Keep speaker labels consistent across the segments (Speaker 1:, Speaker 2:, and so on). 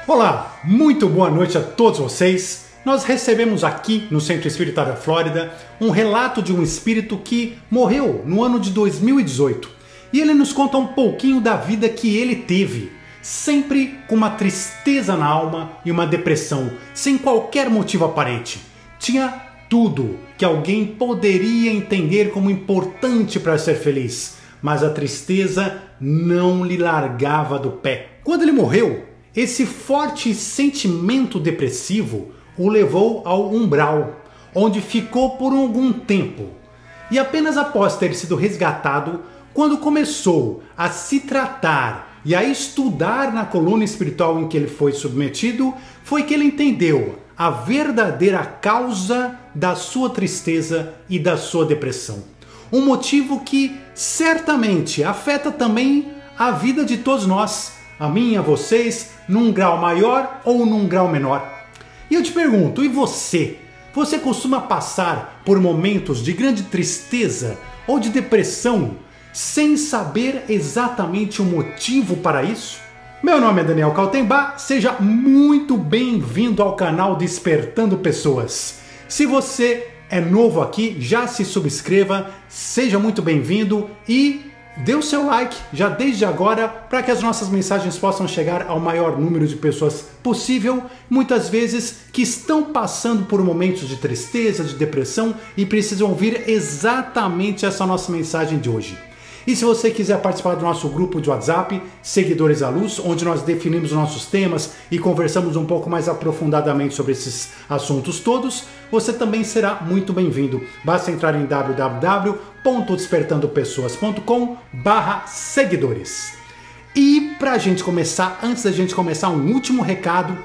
Speaker 1: Olá, muito boa noite a todos vocês. Nós recebemos aqui no Centro Espírita da Flórida um relato de um espírito que morreu no ano de 2018. E ele nos conta um pouquinho da vida que ele teve, sempre com uma tristeza na alma e uma depressão, sem qualquer motivo aparente. Tinha tudo que alguém poderia entender como importante para ser feliz, mas a tristeza não lhe largava do pé. Quando ele morreu, esse forte sentimento depressivo o levou ao umbral, onde ficou por algum tempo. E apenas após ter sido resgatado, quando começou a se tratar e a estudar na coluna espiritual em que ele foi submetido, foi que ele entendeu a verdadeira causa da sua tristeza e da sua depressão. Um motivo que certamente afeta também a vida de todos nós, a mim e a vocês, num grau maior ou num grau menor. E eu te pergunto, e você? Você costuma passar por momentos de grande tristeza ou de depressão sem saber exatamente o motivo para isso? Meu nome é Daniel Kaltenbach, seja muito bem-vindo ao canal Despertando Pessoas. Se você é novo aqui, já se subscreva, seja muito bem-vindo e dê o seu like já desde agora para que as nossas mensagens possam chegar ao maior número de pessoas possível, muitas vezes que estão passando por momentos de tristeza, de depressão e precisam ouvir exatamente essa nossa mensagem de hoje. E se você quiser participar do nosso grupo de WhatsApp, Seguidores à Luz, onde nós definimos nossos temas e conversamos um pouco mais aprofundadamente sobre esses assuntos todos, você também será muito bem-vindo. Basta entrar em www.despertandopessoas.com/seguidores. E para a gente começar, antes da gente começar, um último recado.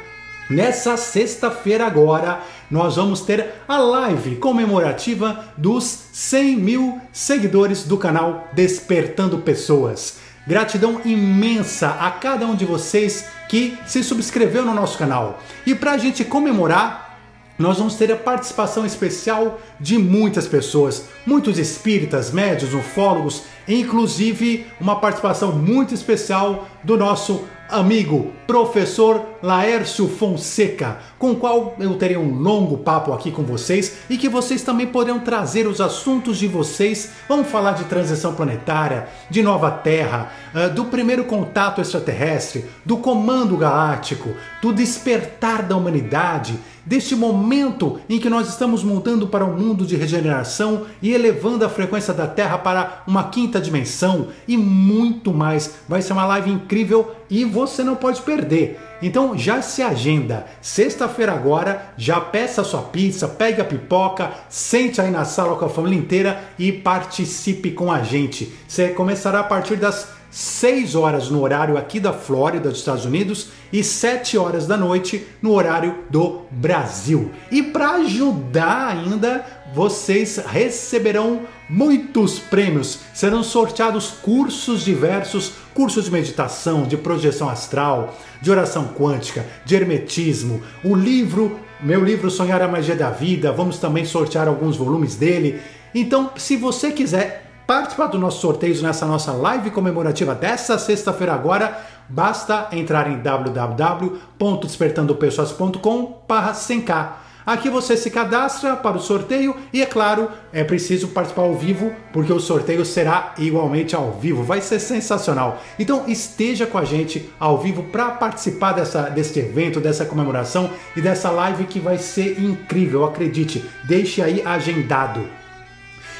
Speaker 1: Nessa sexta-feira agora, nós vamos ter a live comemorativa dos 100 mil seguidores do canal Despertando Pessoas. Gratidão imensa a cada um de vocês que se subscreveu no nosso canal. E para a gente comemorar, nós vamos ter a participação especial de muitas pessoas, muitos espíritas, médiuns, ufólogos, inclusive uma participação muito especial do nosso amigo professor Laércio Fonseca, com o qual eu terei um longo papo aqui com vocês e que vocês também poderão trazer os assuntos de vocês. Vamos falar de transição planetária, de nova Terra, do primeiro contato extraterrestre, do comando galáctico, do despertar da humanidade, deste momento em que nós estamos mudando para um mundo de regeneração e elevando a frequência da Terra para uma quinta dimensão e muito mais. Vai ser uma live incrível e você não pode perder. Então já se agenda, sexta-feira agora, já peça a sua pizza, pegue a pipoca, sente aí na sala com a família inteira e participe com a gente. Você começará a partir das 6 horas no horário aqui da Flórida, dos Estados Unidos, e 7 horas da noite no horário do Brasil. E para ajudar ainda, vocês receberão muitos prêmios. Serão sorteados cursos diversos, cursos de meditação, de projeção astral, de oração quântica, de hermetismo, o livro, meu livro Sonhar a Magia da Vida, vamos também sortear alguns volumes dele. Então, se você quiser participar do nosso sorteio nessa nossa live comemorativa dessa sexta-feira agora, basta entrar em www.despertandopessoas.com/100k. Aqui você se cadastra para o sorteio e, é claro, é preciso participar ao vivo, porque o sorteio será igualmente ao vivo. Vai ser sensacional. Então esteja com a gente ao vivo para participar deste evento, dessa comemoração e dessa live que vai ser incrível, acredite. Deixe aí agendado.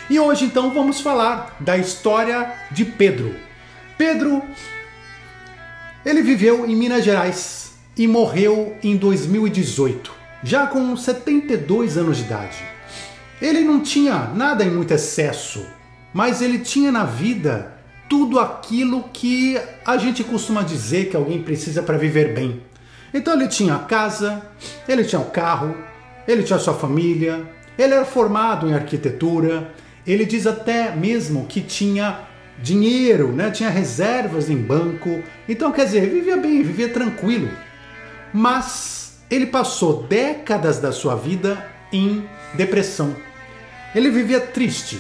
Speaker 1: E hoje então vamos falar da história de Pedro. Pedro, ele viveu em Minas Gerais e morreu em 2018, já com 72 anos de idade. Ele não tinha nada em muito excesso, mas ele tinha na vida tudo aquilo que a gente costuma dizer que alguém precisa para viver bem. Então ele tinha a casa, ele tinha o carro, ele tinha a sua família, ele era formado em arquitetura. Ele diz até mesmo que tinha dinheiro, né? Tinha reservas em banco. Então, quer dizer, vivia bem, vivia tranquilo. Mas ele passou décadas da sua vida em depressão. Ele vivia triste.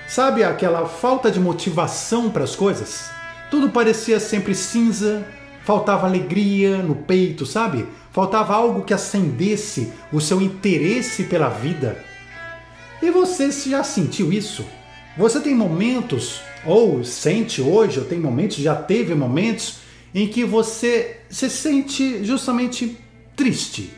Speaker 1: Sabe aquela falta de motivação para as coisas? Tudo parecia sempre cinza, faltava alegria no peito, sabe? Faltava algo que acendesse o seu interesse pela vida. E você já sentiu isso? Você tem momentos, ou sente hoje, ou tem momentos, já teve momentos, em que você se sente justamente triste,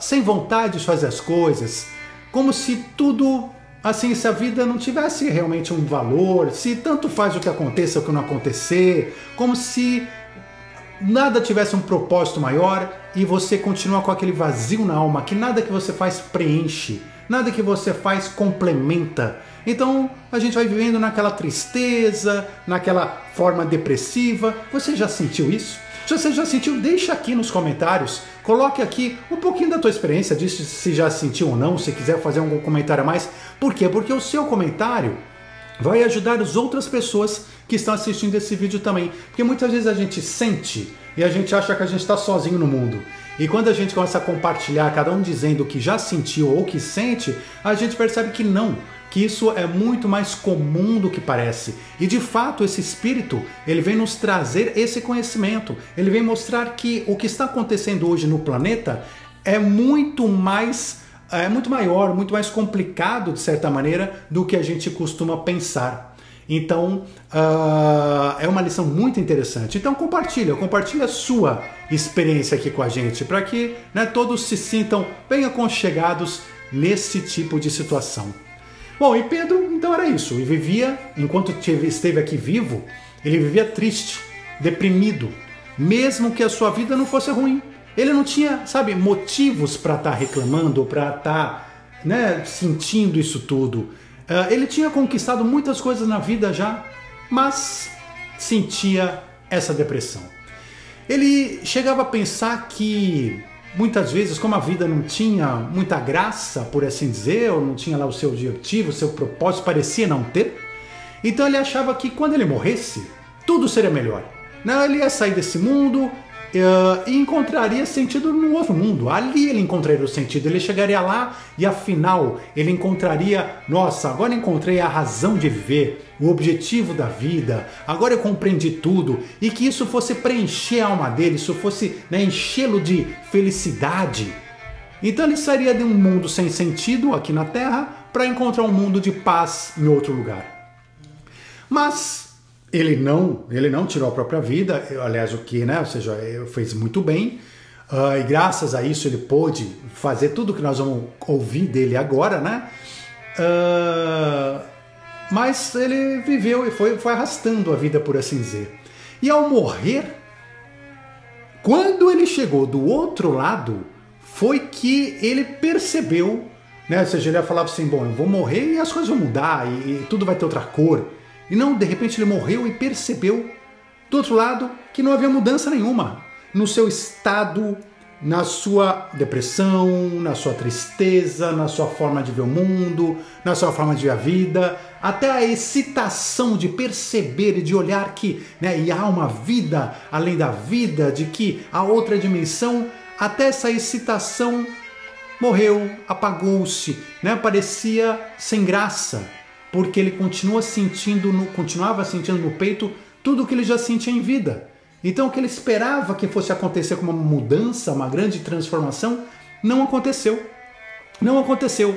Speaker 1: sem vontade de fazer as coisas, como se tudo, assim, se a vida não tivesse realmente um valor, se tanto faz o que aconteça ou o que não acontecer, como se nada tivesse um propósito maior e você continua com aquele vazio na alma, que nada que você faz preenche, nada que você faz complementa. Então a gente vai vivendo naquela tristeza, naquela forma depressiva. Você já sentiu isso? Se você já sentiu, deixa aqui nos comentários, coloque aqui um pouquinho da tua experiência, diz se já sentiu ou não, se quiser fazer algum comentário a mais. Por quê? Porque o seu comentário vai ajudar as outras pessoas que estão assistindo esse vídeo também. Porque muitas vezes a gente sente e a gente acha que a gente está sozinho no mundo. E quando a gente começa a compartilhar, cada um dizendo o que já sentiu ou que sente, a gente percebe que não, que isso é muito mais comum do que parece. E de fato esse espírito, ele vem nos trazer esse conhecimento, ele vem mostrar que o que está acontecendo hoje no planeta é muito maior, muito mais complicado de certa maneira do que a gente costuma pensar. Então é uma lição muito interessante. Então compartilha a sua experiência aqui com a gente, para que, né, todos se sintam bem aconchegados nesse tipo de situação. Bom, e Pedro, então era isso. Ele vivia, enquanto esteve aqui vivo, ele vivia triste, deprimido, mesmo que a sua vida não fosse ruim. Ele não tinha, sabe, motivos para estar reclamando, para estar, né, sentindo isso tudo. Ele tinha conquistado muitas coisas na vida já, mas sentia essa depressão. Ele chegava a pensar que muitas vezes, como a vida não tinha muita graça, por assim dizer, ou não tinha lá o seu objetivo, o seu propósito, parecia não ter, então ele achava que quando ele morresse, tudo seria melhor. Não, ele ia sair desse mundo e encontraria sentido no outro mundo. Ali ele encontraria o sentido, ele chegaria lá e afinal ele encontraria, nossa, agora encontrei a razão de viver, o objetivo da vida, agora eu compreendi tudo, e que isso fosse preencher a alma dele, isso fosse, né, enchê-lo de felicidade. Então ele sairia de um mundo sem sentido aqui na Terra para encontrar um mundo de paz em outro lugar. Mas ele não tirou a própria vida, aliás, o que, né, ou seja, fez muito bem, e graças a isso ele pôde fazer tudo que nós vamos ouvir dele agora, né? Mas ele viveu e foi arrastando a vida, por assim dizer. E ao morrer, quando ele chegou do outro lado, foi que ele percebeu, né? Ou seja, ele falava assim, bom, eu vou morrer e as coisas vão mudar e tudo vai ter outra cor. E não, de repente ele morreu e percebeu, do outro lado, que não havia mudança nenhuma no seu estado, na sua depressão, na sua tristeza, na sua forma de ver o mundo, na sua forma de ver a vida, até a excitação de perceber e de olhar que, né, e há uma vida além da vida, de que há outra dimensão, até essa excitação morreu, apagou-se, né, parecia sem graça. Porque ele continuava sentindo no peito tudo o que ele já sentia em vida. Então o que ele esperava que fosse acontecer como uma mudança, uma grande transformação, não aconteceu. Não aconteceu.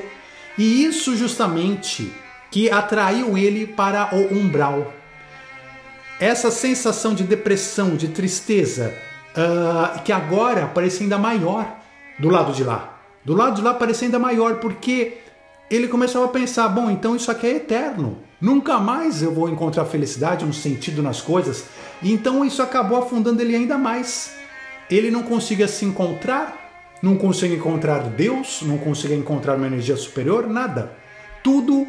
Speaker 1: E isso justamente que atraiu ele para o umbral. Essa sensação de depressão, de tristeza, que agora parece ainda maior do lado de lá. Do lado de lá parece ainda maior, porque ele começava a pensar, bom, então isso aqui é eterno. Nunca mais eu vou encontrar felicidade, um sentido nas coisas. E então isso acabou afundando ele ainda mais. Ele não conseguia se encontrar, não conseguia encontrar Deus, não conseguia encontrar uma energia superior, nada. Tudo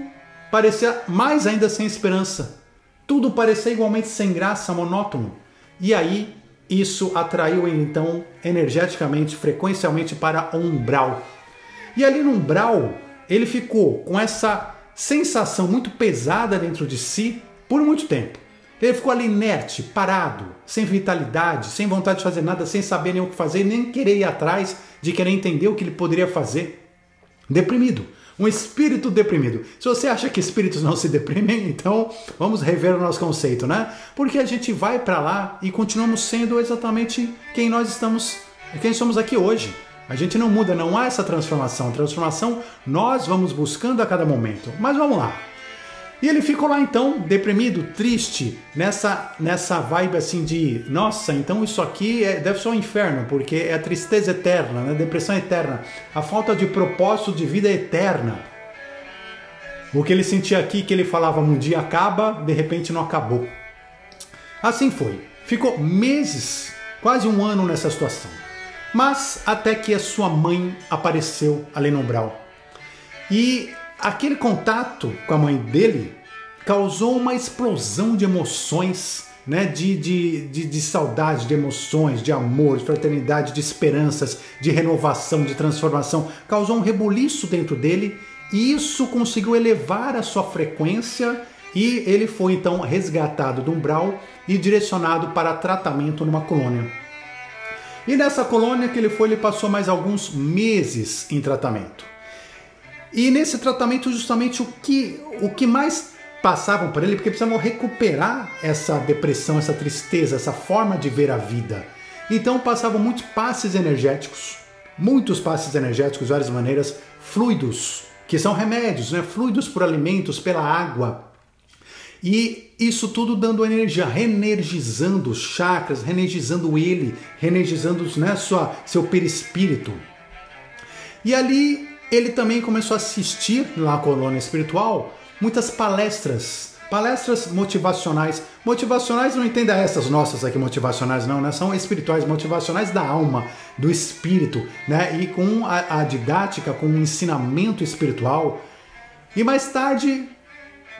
Speaker 1: parecia mais ainda sem esperança. Tudo parecia igualmente sem graça, monótono. E aí isso atraiu ele então energeticamente, frequencialmente para o umbral. E ali no umbral ele ficou com essa sensação muito pesada dentro de si por muito tempo. Ele ficou ali inerte, parado, sem vitalidade, sem vontade de fazer nada, sem saber nem o que fazer, nem querer ir atrás de querer entender o que ele poderia fazer. Deprimido. Um espírito deprimido. Se você acha que espíritos não se deprimem, então vamos rever o nosso conceito, né? Porque a gente vai para lá e continuamos sendo exatamente quem nós estamos, quem somos aqui hoje. A gente não muda, não há essa transformação. Transformação nós vamos buscando a cada momento. Mas vamos lá. E ele ficou lá então, deprimido, triste, nessa vibe assim de, nossa, então isso aqui deve ser um inferno, porque é a tristeza eterna, né? Depressão eterna, a falta de propósito de vida eterna. O que ele sentia aqui, que ele falava, um dia acaba, de repente não acabou. Assim foi. Ficou meses, quase um ano nessa situação. Mas até que a sua mãe apareceu ali no umbral. E aquele contato com a mãe dele causou uma explosão de emoções, né? de saudade, de emoções, de amor, de fraternidade, de esperanças, de renovação, de transformação. Causou um rebuliço dentro dele e isso conseguiu elevar a sua frequência e ele foi então resgatado do umbral e direcionado para tratamento numa colônia. E nessa colônia que ele foi, ele passou mais alguns meses em tratamento. E nesse tratamento, justamente o que mais passavam para ele, porque precisavam recuperar essa depressão, essa tristeza, essa forma de ver a vida. Então passavam muitos passes energéticos, de várias maneiras, fluidos, que são remédios, né? Fluidos por alimentos, pela água. E isso tudo dando energia, reenergizando os chakras, reenergizando ele, reenergizando, né, seu perispírito. E ali ele também começou a assistir na colônia espiritual muitas palestras motivacionais. Motivacionais, não entenda essas nossas aqui motivacionais não, né? São espirituais, motivacionais da alma, do espírito, né? E com a didática, com o ensinamento espiritual. E mais tarde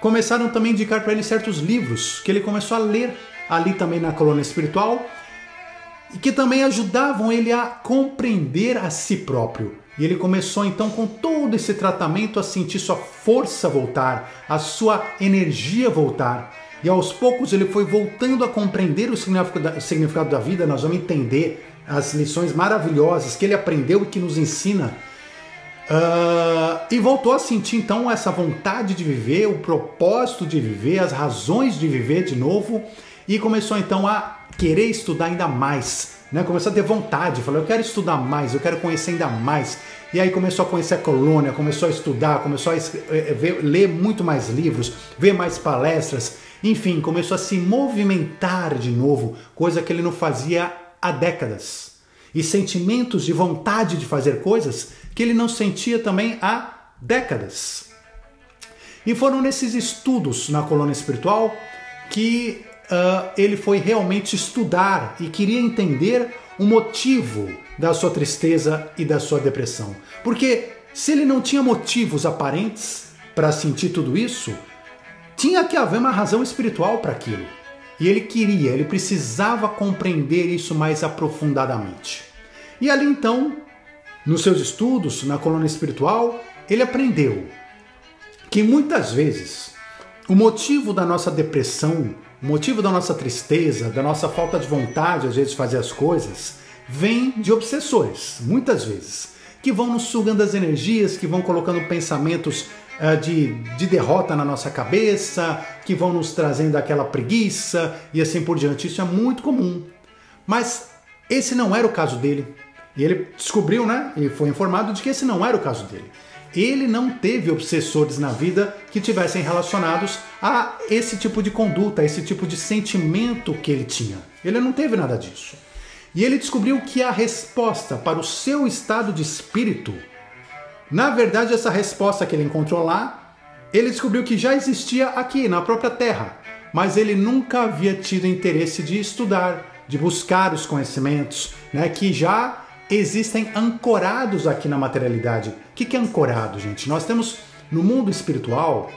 Speaker 1: começaram também a indicar para ele certos livros que ele começou a ler ali também na colônia espiritual e que também ajudavam ele a compreender a si próprio. E ele começou então com todo esse tratamento a sentir sua força voltar, a sua energia voltar. E aos poucos ele foi voltando a compreender o significado da vida. Nós vamos entender as lições maravilhosas que ele aprendeu e que nos ensina. E voltou a sentir então essa vontade de viver, o propósito de viver, as razões de viver de novo. E começou então a querer estudar ainda mais. Começou a ter vontade, falou, eu quero estudar mais, eu quero conhecer ainda mais. E aí começou a conhecer a colônia, começou a estudar, começou a ler muito mais livros, ver mais palestras, enfim, começou a se movimentar de novo, coisa que ele não fazia há décadas. E sentimentos de vontade de fazer coisas que ele não sentia também há décadas. E foram nesses estudos na colônia espiritual que ele foi realmente estudar e queria entender o motivo da sua tristeza e da sua depressão. Porque se ele não tinha motivos aparentes para sentir tudo isso, tinha que haver uma razão espiritual para aquilo. E ele precisava compreender isso mais aprofundadamente. E ali então, nos seus estudos, na colônia espiritual, ele aprendeu que muitas vezes o motivo da nossa depressão, o motivo da nossa tristeza, da nossa falta de vontade, às vezes, de fazer as coisas, vem de obsessores, muitas vezes, que vão nos sugando as energias, que vão colocando pensamentos de derrota na nossa cabeça, que vão nos trazendo aquela preguiça e assim por diante. Isso é muito comum. Mas esse não era o caso dele. E ele descobriu, né? E foi informado de que esse não era o caso dele. Ele não teve obsessores na vida que tivessem relacionados a esse tipo de conduta, a esse tipo de sentimento que ele tinha. Ele não teve nada disso. E ele descobriu que a resposta para o seu estado de espírito, na verdade, essa resposta que ele encontrou lá, ele descobriu que já existia aqui, na própria Terra, mas ele nunca havia tido interesse de estudar, de buscar os conhecimentos, né, que já existem ancorados aqui na materialidade. O que é ancorado, gente? Nós temos no mundo espiritual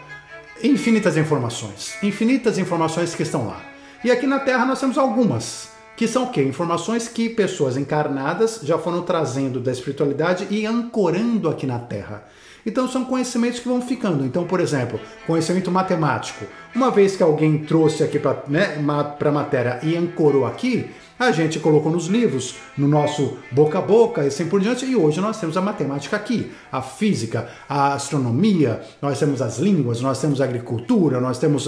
Speaker 1: infinitas informações que estão lá. E aqui na Terra nós temos algumas, que são o quê? Informações que pessoas encarnadas já foram trazendo da espiritualidade e ancorando aqui na Terra. Então são conhecimentos que vão ficando. Então, por exemplo, conhecimento matemático. Uma vez que alguém trouxe aqui para a matéria e ancorou aqui, A gente colocou nos livros, no nosso boca a boca e assim por diante, e hoje nós temos a matemática aqui, a física, a astronomia, nós temos as línguas, nós temos a agricultura, nós temos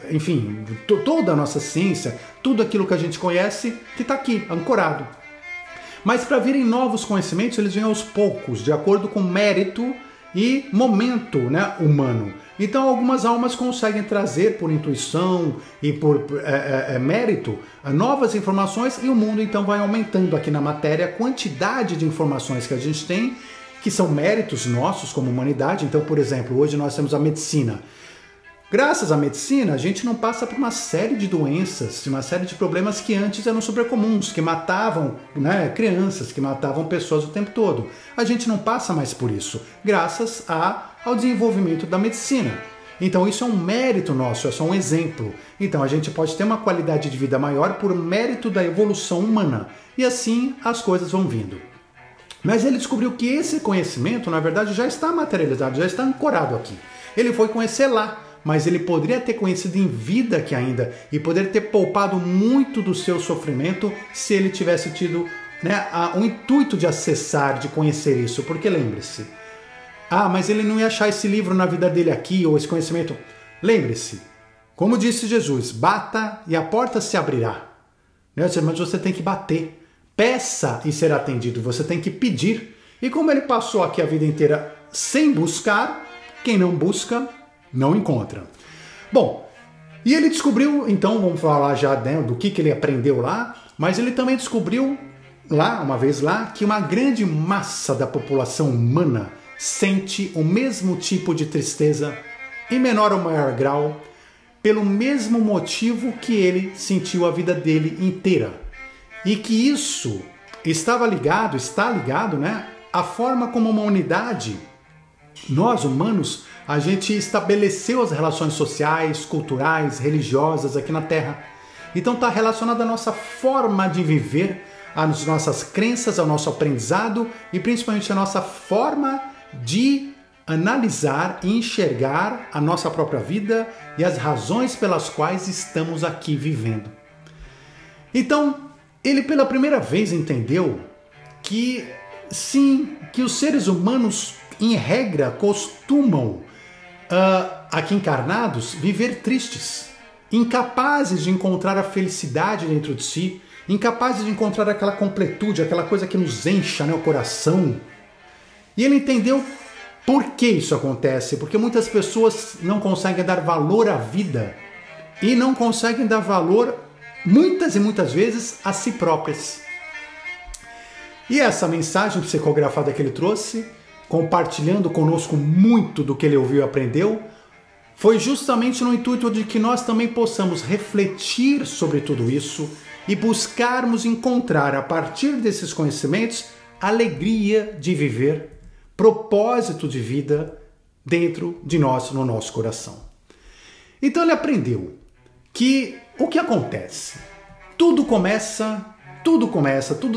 Speaker 1: enfim, toda a nossa ciência, tudo aquilo que a gente conhece que está aqui, ancorado. Mas para virem novos conhecimentos, eles vêm aos poucos, de acordo com mérito e momento, né, humano. Então algumas almas conseguem trazer por intuição e por mérito novas informações, e o mundo então vai aumentando aqui na matéria a quantidade de informações que a gente tem, que são méritos nossos como humanidade. Então, por exemplo, hoje nós temos a medicina. Graças à medicina, a gente não passa por uma série de doenças, uma série de problemas que antes eram super comuns, que matavam, né, crianças, que matavam pessoas o tempo todo. A gente não passa mais por isso, graças ao desenvolvimento da medicina. Então isso é um mérito nosso, é só um exemplo. Então a gente pode ter uma qualidade de vida maior por mérito da evolução humana. E assim as coisas vão vindo. Mas ele descobriu que esse conhecimento, na verdade, já está materializado, já está ancorado aqui. Ele foi conhecer lá, mas ele poderia ter conhecido em vida aqui ainda e poderia ter poupado muito do seu sofrimento se ele tivesse tido, né, o intuito de acessar, de conhecer isso. Porque lembre-se, mas ele não ia achar esse livro na vida dele aqui, ou esse conhecimento. Lembre-se, como disse Jesus, bata e a porta se abrirá. Mas você tem que bater. Peça e será atendido, você tem que pedir. E como ele passou aqui a vida inteira sem buscar, quem não busca não encontra. Bom, e ele descobriu, então vamos falar já, né, do que ele aprendeu lá, mas ele também descobriu lá, uma vez lá, que uma grande massa da população humana sente o mesmo tipo de tristeza, em menor ou maior grau, pelo mesmo motivo que ele sentiu a vida dele inteira. E que isso está ligado, né, à forma como uma unidade, nós humanos, a gente estabeleceu as relações sociais, culturais, religiosas aqui na Terra. Então está relacionado à nossa forma de viver, às nossas crenças, ao nosso aprendizado e principalmente à nossa forma de analisar e enxergar a nossa própria vida e as razões pelas quais estamos aqui vivendo. Então, ele pela primeira vez entendeu que sim, que os seres humanos, em regra, costumam, aqui encarnados, viver tristes, incapazes de encontrar a felicidade dentro de si, incapazes de encontrar aquela completude, aquela coisa que nos encha, né, o coração. E ele entendeu por que isso acontece, porque muitas pessoas não conseguem dar valor à vida e não conseguem dar valor, muitas e muitas vezes, a si próprias. E essa mensagem psicografada que ele trouxe, compartilhando conosco muito do que ele ouviu e aprendeu, foi justamente no intuito de que nós também possamos refletir sobre tudo isso e buscarmos encontrar, a partir desses conhecimentos, alegria de viver, propósito de vida dentro de nós, no nosso coração. Então ele aprendeu que o que acontece? Tudo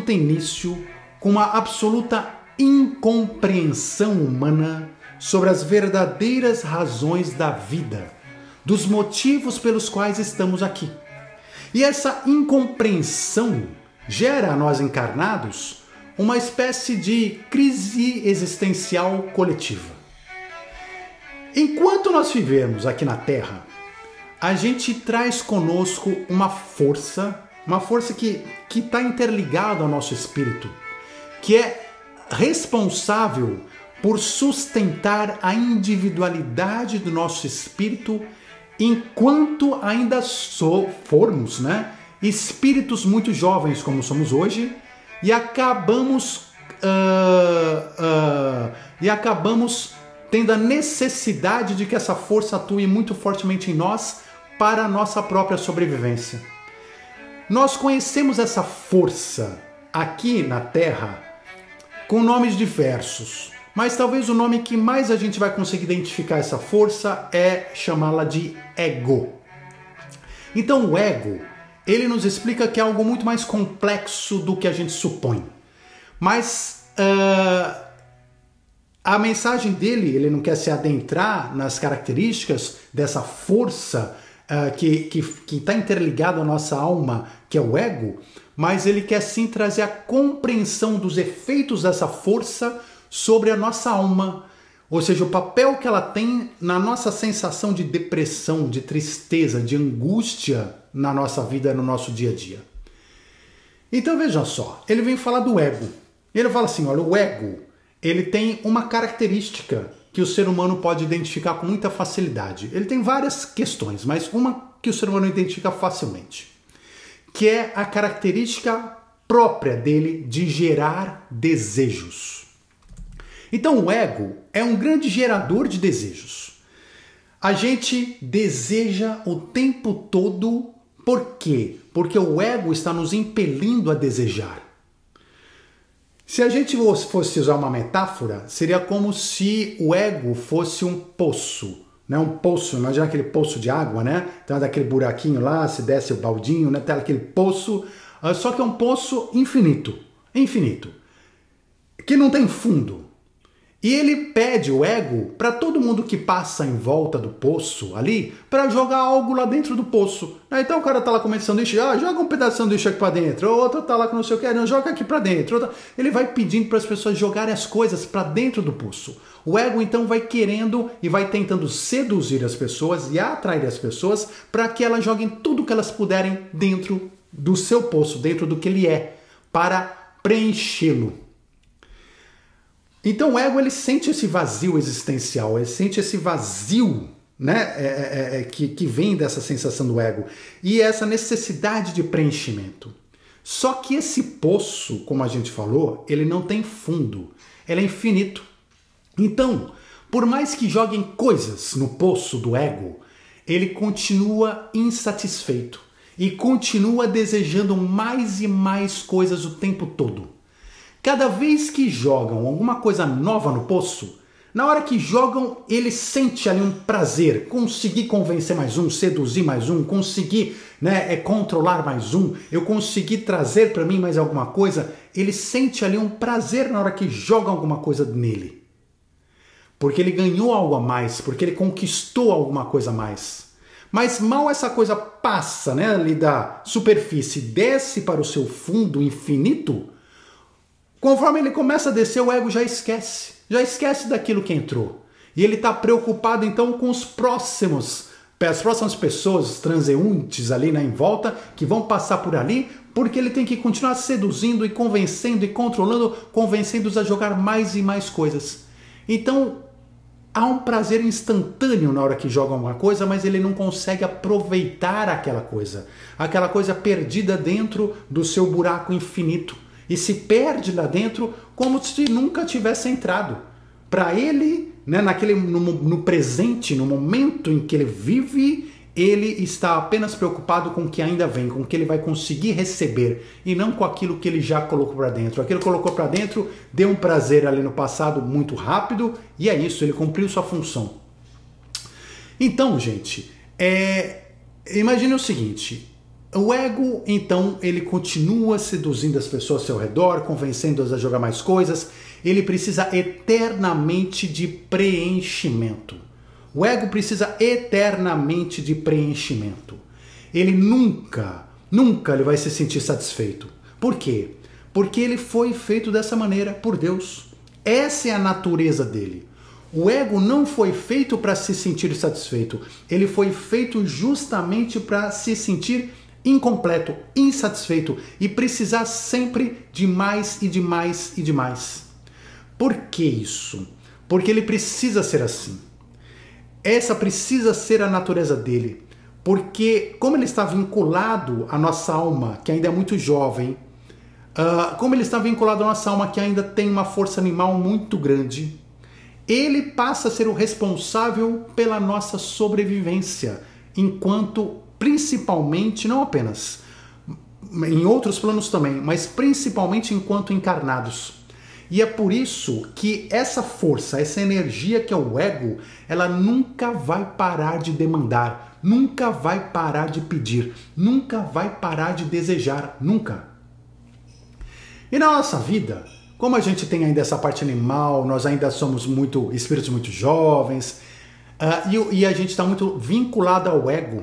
Speaker 1: tem início com uma absoluta incompreensão humana sobre as verdadeiras razões da vida, dos motivos pelos quais estamos aqui. E essa incompreensão gera a nós encarnados uma espécie de crise existencial coletiva. Enquanto nós vivemos aqui na Terra, a gente traz conosco uma força que está interligada ao nosso espírito, que é responsável por sustentar a individualidade do nosso espírito enquanto ainda formos, né, espíritos muito jovens como somos hoje, e acabamos tendo a necessidade de que essa força atue muito fortemente em nós para a nossa própria sobrevivência. Nós conhecemos essa força aqui na Terra com nomes diversos, mas talvez o nome que mais a gente vai conseguir identificar essa força é chamá-la de ego. Então o ego, ele nos explica que é algo muito mais complexo do que a gente supõe. Mas a mensagem dele, ele não quer se adentrar nas características dessa força que está interligado à nossa alma, que é o ego, mas ele quer sim trazer a compreensão dos efeitos dessa força sobre a nossa alma, ou seja, o papel que ela tem na nossa sensação de depressão, de tristeza, de angústia na nossa vida, no nosso dia a dia. Então veja só, ele vem falar do ego. Ele fala assim, olha, o ego, ele tem uma característica que o ser humano pode identificar com muita facilidade. Ele tem várias questões, mas uma que o ser humano identifica facilmente, que é a característica própria dele de gerar desejos. Então o ego é um grande gerador de desejos. A gente deseja o tempo todo, por quê? Porque o ego está nos impelindo a desejar. Se a gente fosse usar uma metáfora, seria como se o ego fosse um poço, né? Um poço, imagina aquele poço de água, né? Então daquele buraquinho lá, se desce o baldinho, né? Tem aquele poço, só que é um poço infinito, que não tem fundo. E ele pede, o ego, para todo mundo que passa em volta do poço ali, para jogar algo lá dentro do poço. Então o cara tá lá comendo sanduíche, joga um pedaço de sanduíche aqui para dentro, outro tá lá com não sei o que, não, joga aqui para dentro. Ele vai pedindo para as pessoas jogarem as coisas para dentro do poço. O ego então vai querendo e vai tentando seduzir as pessoas e atrair as pessoas para que elas joguem tudo que elas puderem dentro do seu poço, dentro do que ele é, para preenchê-lo. Então o ego, ele sente esse vazio existencial, ele sente esse vazio, né, que vem dessa sensação do ego e essa necessidade de preenchimento. Só que esse poço, como a gente falou, ele não tem fundo, ele é infinito. Então, por mais que joguem coisas no poço do ego, ele continua insatisfeito e continua desejando mais e mais coisas o tempo todo. Cada vez que jogam alguma coisa nova no poço, na hora que jogam, ele sente ali um prazer, conseguir convencer mais um, seduzir mais um, conseguir controlar mais um, eu consegui trazer para mim mais alguma coisa, ele sente ali um prazer na hora que joga alguma coisa nele. Porque ele ganhou algo a mais, porque ele conquistou alguma coisa a mais. Mas mal essa coisa passa, né, ali da superfície, desce para o seu fundo infinito, conforme ele começa a descer, o ego já esquece daquilo que entrou. E ele está preocupado então com as próximas pessoas, os transeuntes ali em volta, que vão passar por ali, porque ele tem que continuar seduzindo e convencendo e controlando, convencendo-os a jogar mais e mais coisas. Então, há um prazer instantâneo na hora que joga alguma coisa, mas ele não consegue aproveitar aquela coisa perdida dentro do seu buraco infinito. E se perde lá dentro como se nunca tivesse entrado. Para ele, né, no presente, no momento em que ele vive, ele está apenas preocupado com o que ainda vem, com o que ele vai conseguir receber, e não com aquilo que ele já colocou para dentro. Aquilo que colocou para dentro deu um prazer ali no passado muito rápido, e é isso, ele cumpriu sua função. Então, gente, imagine o seguinte. O ego, então, ele continua seduzindo as pessoas ao seu redor, convencendo-as a jogar mais coisas. Ele precisa eternamente de preenchimento. O ego precisa eternamente de preenchimento. Ele nunca ele vai se sentir satisfeito. Por quê? Porque ele foi feito dessa maneira por Deus. Essa é a natureza dele. O ego não foi feito para se sentir satisfeito. Ele foi feito justamente para se sentir incompleto, insatisfeito e precisar sempre de mais e de mais e de mais. Por que isso? Porque ele precisa ser assim. Essa precisa ser a natureza dele. Porque como ele está vinculado à nossa alma, que ainda é muito jovem, como ele está vinculado à nossa alma, que ainda tem uma força animal muito grande, ele passa a ser o responsável pela nossa sobrevivência, enquanto principalmente, não apenas, em outros planos também, mas principalmente enquanto encarnados. E é por isso que essa força, essa energia que é o ego, ela nunca vai parar de demandar, nunca vai parar de pedir, nunca vai parar de desejar, nunca. E na nossa vida, como a gente tem ainda essa parte animal, nós ainda somos espíritos muito jovens, e a gente está muito vinculado ao ego.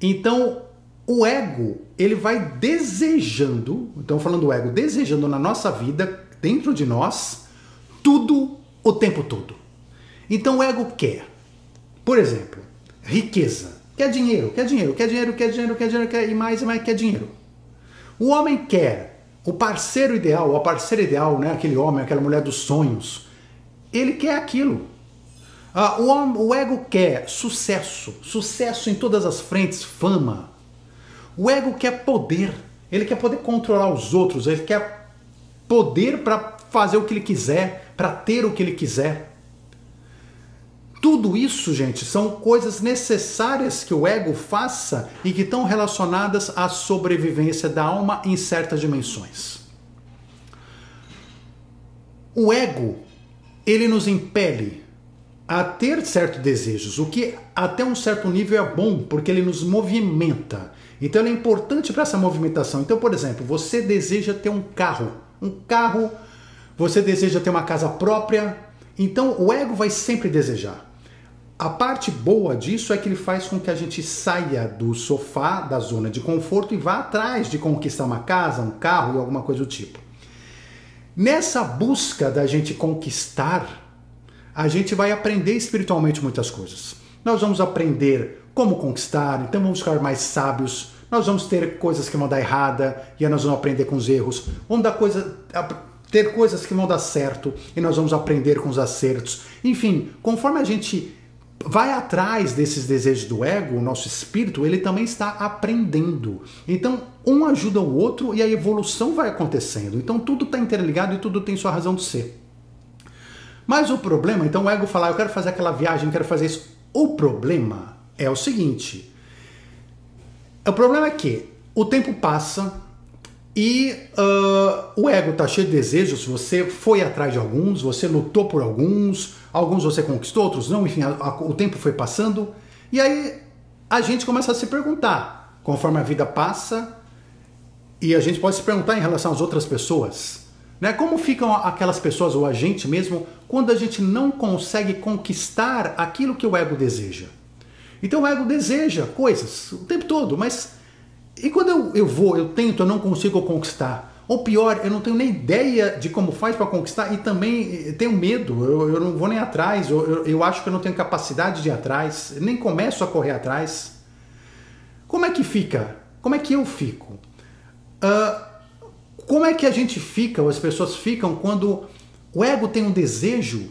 Speaker 1: Então, o ego, ele vai desejando, então falando do ego, desejando na nossa vida, dentro de nós, tudo o tempo todo. Então o ego quer, por exemplo, riqueza, quer dinheiro, quer dinheiro, quer dinheiro, quer dinheiro, quer dinheiro, quer e mais, quer dinheiro. O homem quer o parceiro ideal, a parceira ideal, né? Aquele homem, aquela mulher dos sonhos, ele quer aquilo. O ego quer sucesso, sucesso em todas as frentes, fama. O ego quer poder, ele quer poder controlar os outros, ele quer poder para fazer o que ele quiser, para ter o que ele quiser. Tudo isso, gente, são coisas necessárias que o ego faça e que estão relacionadas à sobrevivência da alma em certas dimensões. O ego, ele nos impele a ter certos desejos, o que até um certo nível é bom, porque ele nos movimenta. Então ele é importante para essa movimentação. Então, por exemplo, você deseja ter um carro, você deseja ter uma casa própria, então o ego vai sempre desejar. A parte boa disso é que ele faz com que a gente saia do sofá, da zona de conforto e vá atrás de conquistar uma casa, um carro e alguma coisa do tipo. Nessa busca da gente conquistar, a gente vai aprender espiritualmente muitas coisas. Nós vamos aprender como conquistar, então vamos ficar mais sábios, nós vamos ter coisas que vão dar errada e aí nós vamos aprender com os erros, vamos ter coisas que vão dar certo e nós vamos aprender com os acertos. Enfim, conforme a gente vai atrás desses desejos do ego, o nosso espírito, ele também está aprendendo. Então, um ajuda o outro e a evolução vai acontecendo. Então, tudo está interligado e tudo tem sua razão de ser. Mas o problema, então o ego fala, eu quero fazer aquela viagem, quero fazer isso. O problema é o seguinte, o problema é que o tempo passa e o ego está cheio de desejos, você foi atrás de alguns, você lutou por alguns você conquistou, outros não, enfim, o tempo foi passando, e aí a gente começa a se perguntar, conforme a vida passa, e a gente pode se perguntar em relação às outras pessoas, né? Como ficam aquelas pessoas, ou a gente mesmo, quando a gente não consegue conquistar aquilo que o ego deseja. Então o ego deseja coisas o tempo todo, mas e quando eu tento, eu não consigo conquistar? Ou pior, eu não tenho nem ideia de como faz para conquistar e também tenho medo, eu não vou nem atrás, eu acho que eu não tenho capacidade de ir atrás, nem começo a correr atrás. Como é que fica? Como é que eu fico? Como é que a gente fica, ou as pessoas ficam, quando o ego tem um desejo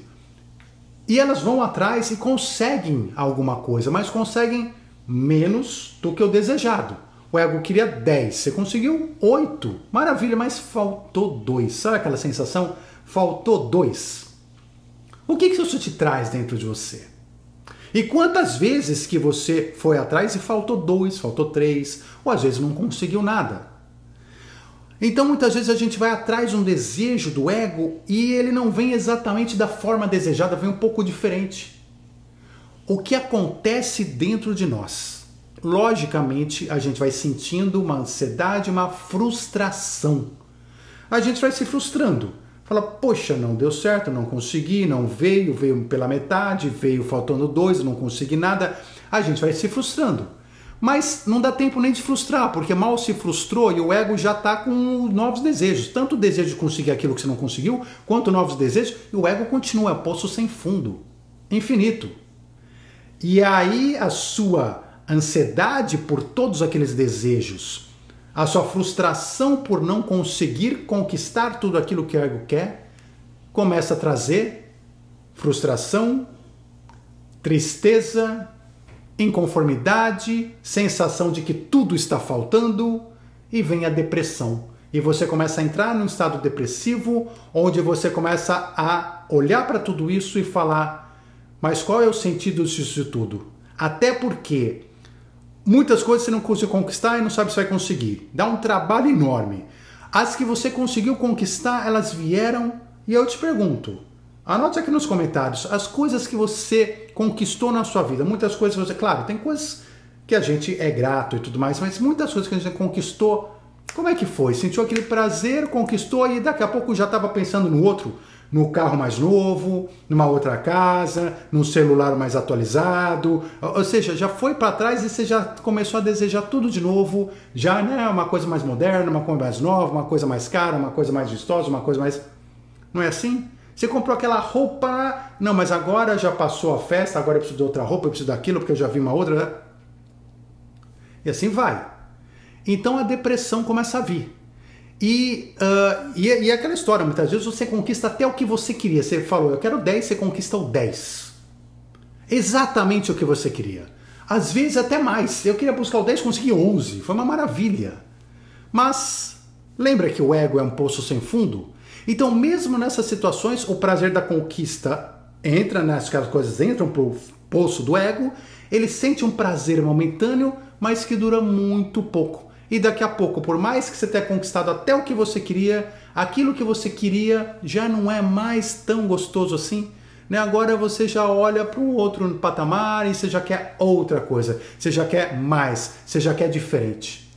Speaker 1: e elas vão atrás e conseguem alguma coisa, mas conseguem menos do que o desejado? O ego queria 10, você conseguiu 8. Maravilha, mas faltou 2. Sabe aquela sensação? Faltou 2. O que isso te traz dentro de você? E quantas vezes que você foi atrás e faltou 2, faltou 3, ou às vezes não conseguiu nada? Então muitas vezes a gente vai atrás de um desejo do ego e ele não vem exatamente da forma desejada, vem um pouco diferente. O que acontece dentro de nós? Logicamente, a gente vai sentindo uma ansiedade, uma frustração. A gente vai se frustrando. Fala, poxa, não deu certo, não consegui, não veio pela metade, veio faltando 2, não consegui nada. A gente vai se frustrando. Mas não dá tempo nem de frustrar, porque mal se frustrou e o ego já está com novos desejos. Tanto o desejo de conseguir aquilo que você não conseguiu, quanto novos desejos, e o ego continua, é um poço sem fundo, infinito. E aí a sua ansiedade por todos aqueles desejos, a sua frustração por não conseguir conquistar tudo aquilo que o ego quer, começa a trazer frustração, tristeza, inconformidade, sensação de que tudo está faltando e vem a depressão. E você começa a entrar num estado depressivo, onde você começa a olhar para tudo isso e falar, mas qual é o sentido disso tudo? Até porque muitas coisas você não consegue conquistar e não sabe se vai conseguir. Dá um trabalho enorme. As que você conseguiu conquistar, elas vieram e eu te pergunto, anote aqui nos comentários as coisas que você conquistou na sua vida. Muitas coisas você, claro, tem coisas que a gente é grato e tudo mais, mas muitas coisas que a gente conquistou, como é que foi? Sentiu aquele prazer, conquistou e daqui a pouco já estava pensando no outro. no carro mais novo, numa outra casa, num celular mais atualizado, ou seja, já foi para trás e você já começou a desejar tudo de novo, já, né, uma coisa mais moderna, uma coisa mais nova, uma coisa mais cara, uma coisa mais vistosa, uma coisa mais... Não é assim? Você comprou aquela roupa, não, mas agora já passou a festa, agora eu preciso de outra roupa, eu preciso daquilo porque eu já vi uma outra, e assim vai. Então a depressão começa a vir. E aquela história, muitas vezes você conquista até o que você queria. Você falou, eu quero 10, você conquista o 10. Exatamente o que você queria. Às vezes até mais. Eu queria buscar o 10, consegui 11. Foi uma maravilha. Mas lembra que o ego é um poço sem fundo? Então mesmo nessas situações, o prazer da conquista entra, né, as coisas entram para o poço do ego, ele sente um prazer momentâneo, mas que dura muito pouco. E daqui a pouco, por mais que você tenha conquistado até o que você queria, aquilo que você queria já não é mais tão gostoso assim, né? Agora você já olha para um outro patamar e você já quer outra coisa, você já quer mais, você já quer diferente.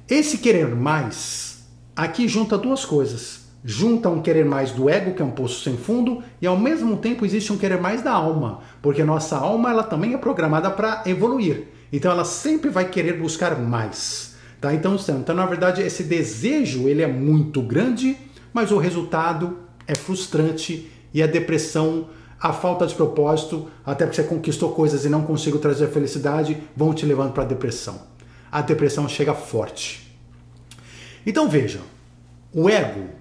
Speaker 1: Esse querer mais, aqui junta duas coisas. Junta um querer mais do ego, que é um poço sem fundo, e ao mesmo tempo existe um querer mais da alma, porque nossa alma ela também é programada para evoluir. Então ela sempre vai querer buscar mais. Tá? Então, na verdade, esse desejo ele é muito grande, mas o resultado é frustrante e a depressão, a falta de propósito, até porque você conquistou coisas e não consigo trazer felicidade, vão te levando para a depressão. A depressão chega forte. Então veja, o ego.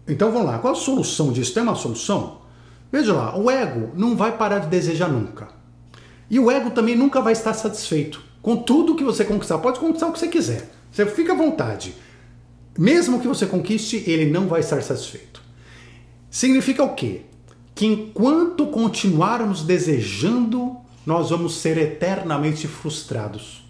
Speaker 1: Então vamos lá, qual a solução disso? Tem uma solução? Veja lá, o ego não vai parar de desejar nunca. E o ego também nunca vai estar satisfeito com tudo que você conquistar. Pode conquistar o que você quiser. Você fica à vontade. Mesmo que você conquiste, ele não vai estar satisfeito. Significa o quê? Que enquanto continuarmos desejando, nós vamos ser eternamente frustrados.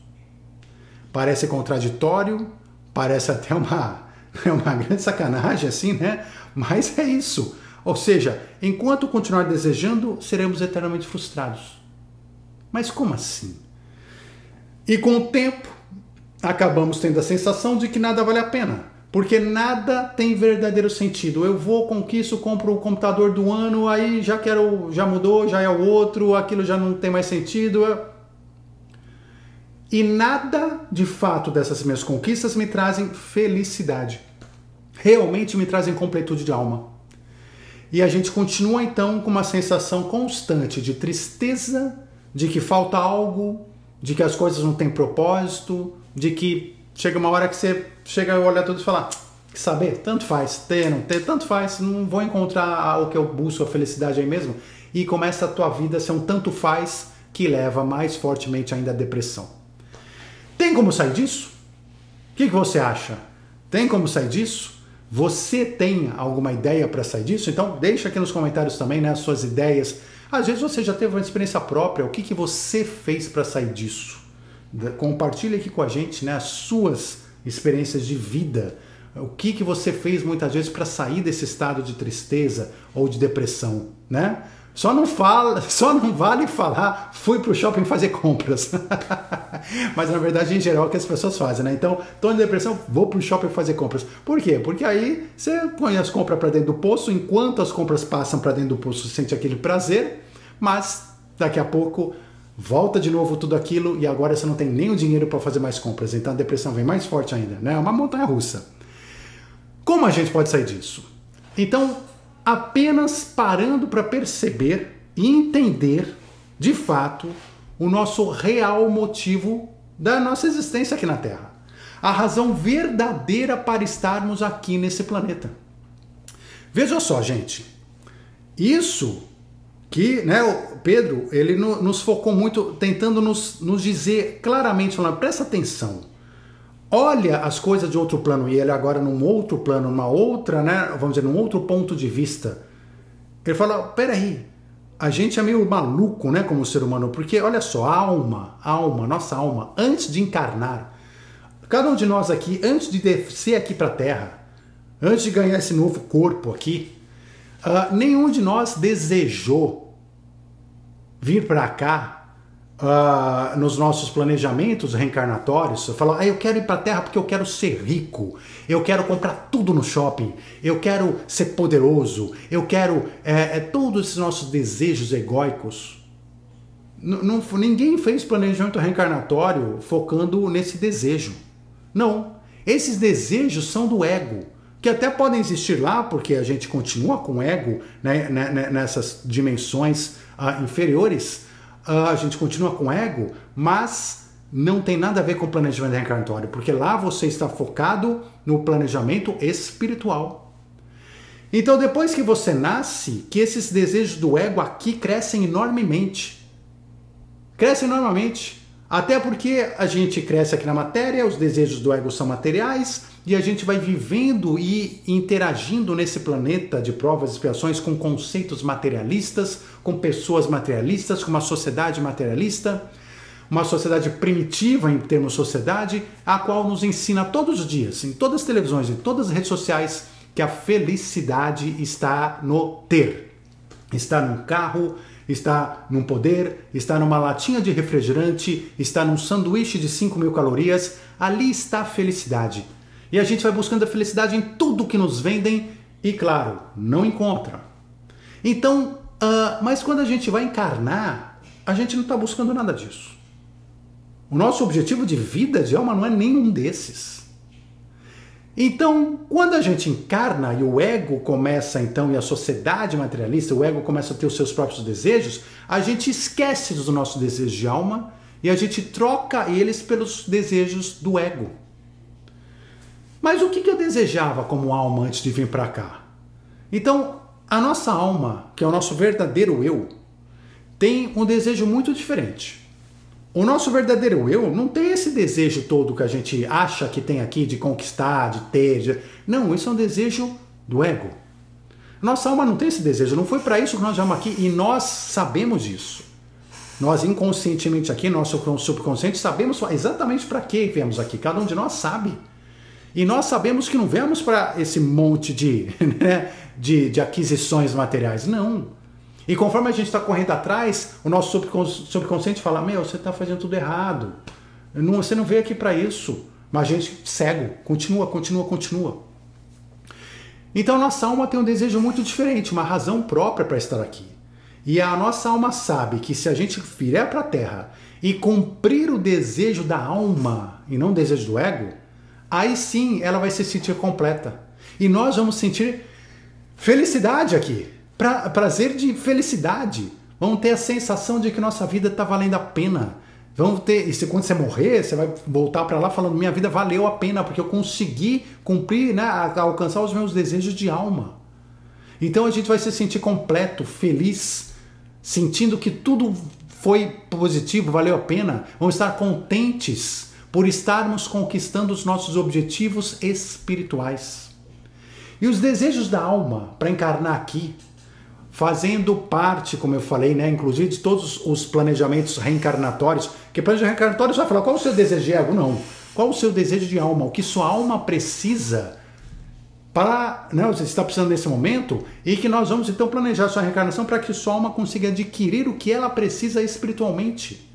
Speaker 1: Parece contraditório, parece até uma grande sacanagem assim, né? Mas é isso. Ou seja, enquanto continuar desejando, seremos eternamente frustrados. Mas como assim? E com o tempo, acabamos tendo a sensação de que nada vale a pena. Porque nada tem verdadeiro sentido. Eu vou, conquisto, compro o computador do ano, aí já mudou, já é o outro, aquilo já não tem mais sentido. E nada, de fato, dessas minhas conquistas me trazem felicidade. Realmente me trazem completude de alma. E a gente continua, então, com uma sensação constante de tristeza, de que falta algo, de que as coisas não têm propósito, de que chega uma hora que você chega a olhar tudo e falar, que saber, tanto faz, ter, não ter, tanto faz, não vou encontrar o que eu busco, a felicidade aí mesmo, e começa a tua vida a ser um tanto faz que leva mais fortemente ainda à depressão. Tem como sair disso? O que você acha? Tem como sair disso? Você tem alguma ideia para sair disso? Então deixa aqui nos comentários também, né, as suas ideias. Às vezes você já teve uma experiência própria, o que você fez para sair disso? Compartilhe aqui com a gente, né, as suas experiências de vida. O que você fez muitas vezes para sair desse estado de tristeza ou de depressão, né? Só não vale falar, fui pro shopping fazer compras. Mas na verdade, em geral, é o que as pessoas fazem, né? Então, tô em depressão, vou pro shopping fazer compras. Por quê? Porque aí você põe as compras para dentro do poço, enquanto as compras passam para dentro do poço, você sente aquele prazer, mas daqui a pouco volta de novo tudo aquilo e agora você não tem nem o dinheiro para fazer mais compras. Então a depressão vem mais forte ainda, né? É uma montanha russa. Como a gente pode sair disso? Então, apenas parando para perceber e entender, de fato, o nosso real motivo da nossa existência aqui na Terra. A razão verdadeira para estarmos aqui nesse planeta. Veja só, gente. Isso que, né, o Pedro, ele nos focou muito, tentando nos dizer claramente, falando, presta atenção. Olha as coisas de outro plano, e ele agora num outro plano, numa outra, né, vamos dizer, num outro ponto de vista. Ele fala, peraí, a gente é meio maluco, né, como ser humano, porque olha só, nossa alma, antes de encarnar, cada um de nós aqui, antes de descer aqui para a Terra, antes de ganhar esse novo corpo aqui, nenhum de nós desejou vir para cá nos nossos planejamentos reencarnatórios, falar, eu quero ir para a Terra porque eu quero ser rico, eu quero comprar tudo no shopping, eu quero ser poderoso, eu quero todos esses nossos desejos egóicos. Ninguém fez planejamento reencarnatório focando nesse desejo. Não. Esses desejos são do ego, que até podem existir lá, porque a gente continua com ego, né, nessas dimensões inferiores, a gente continua com ego, mas não tem nada a ver com o planejamento reencarnatório, porque lá você está focado no planejamento espiritual. Então, depois que você nasce, que esses desejos do ego aqui crescem enormemente. Crescem enormemente. Até porque a gente cresce aqui na matéria, os desejos do ego são materiais, e a gente vai vivendo e interagindo nesse planeta de provas e expiações com conceitos materialistas, com pessoas materialistas, com uma sociedade materialista, uma sociedade primitiva em termos de sociedade, a qual nos ensina todos os dias, em todas as televisões, em todas as redes sociais, que a felicidade está no ter. Está num carro, está num poder, está numa latinha de refrigerante, está num sanduíche de 5.000 calorias, ali está a felicidade. E a gente vai buscando a felicidade em tudo que nos vendem e, claro, não encontra. Então, mas quando a gente vai encarnar, a gente não está buscando nada disso. O nosso objetivo de vida, de alma, não é nenhum desses. Então, quando a gente encarna e o ego começa, então, e a sociedade materialista, o ego começa a ter os seus próprios desejos, a gente esquece dos nossos desejos de alma e a gente troca eles pelos desejos do ego. Mas o que eu desejava como alma antes de vir para cá? Então, a nossa alma, que é o nosso verdadeiro eu, tem um desejo muito diferente. O nosso verdadeiro eu não tem esse desejo todo que a gente acha que tem aqui de conquistar, de ter. Não, isso é um desejo do ego. Nossa alma não tem esse desejo, não foi para isso que nós viemos aqui e nós sabemos disso. Nós inconscientemente aqui, nosso subconsciente, sabemos exatamente para que viemos aqui, cada um de nós sabe. E nós sabemos que não viemos para esse monte de aquisições materiais, não. E conforme a gente está correndo atrás, o nosso subconsciente fala, você está fazendo tudo errado, você não veio aqui para isso. Mas a gente cego, continua. Então a nossa alma tem um desejo muito diferente, uma razão própria para estar aqui. E a nossa alma sabe que se a gente vier para a Terra e cumprir o desejo da alma e não o desejo do ego, aí sim ela vai se sentir completa. E nós vamos sentir felicidade aqui, prazer de felicidade. Vamos ter a sensação de que nossa vida está valendo a pena. Vamos ter, e quando você morrer, você vai voltar para lá falando, minha vida valeu a pena, porque eu consegui cumprir, alcançar os meus desejos de alma. Então a gente vai se sentir completo, feliz, sentindo que tudo foi positivo, valeu a pena. Vamos estar contentes por estarmos conquistando os nossos objetivos espirituais. E os desejos da alma para encarnar aqui, fazendo parte, como eu falei, inclusive de todos os planejamentos reencarnatórios, que planejamento reencarnatório vai falar qual o seu desejo de ego? Não. Qual o seu desejo de alma? O que sua alma precisa para, você está precisando nesse momento, e que nós vamos então planejar sua reencarnação para que sua alma consiga adquirir o que ela precisa espiritualmente.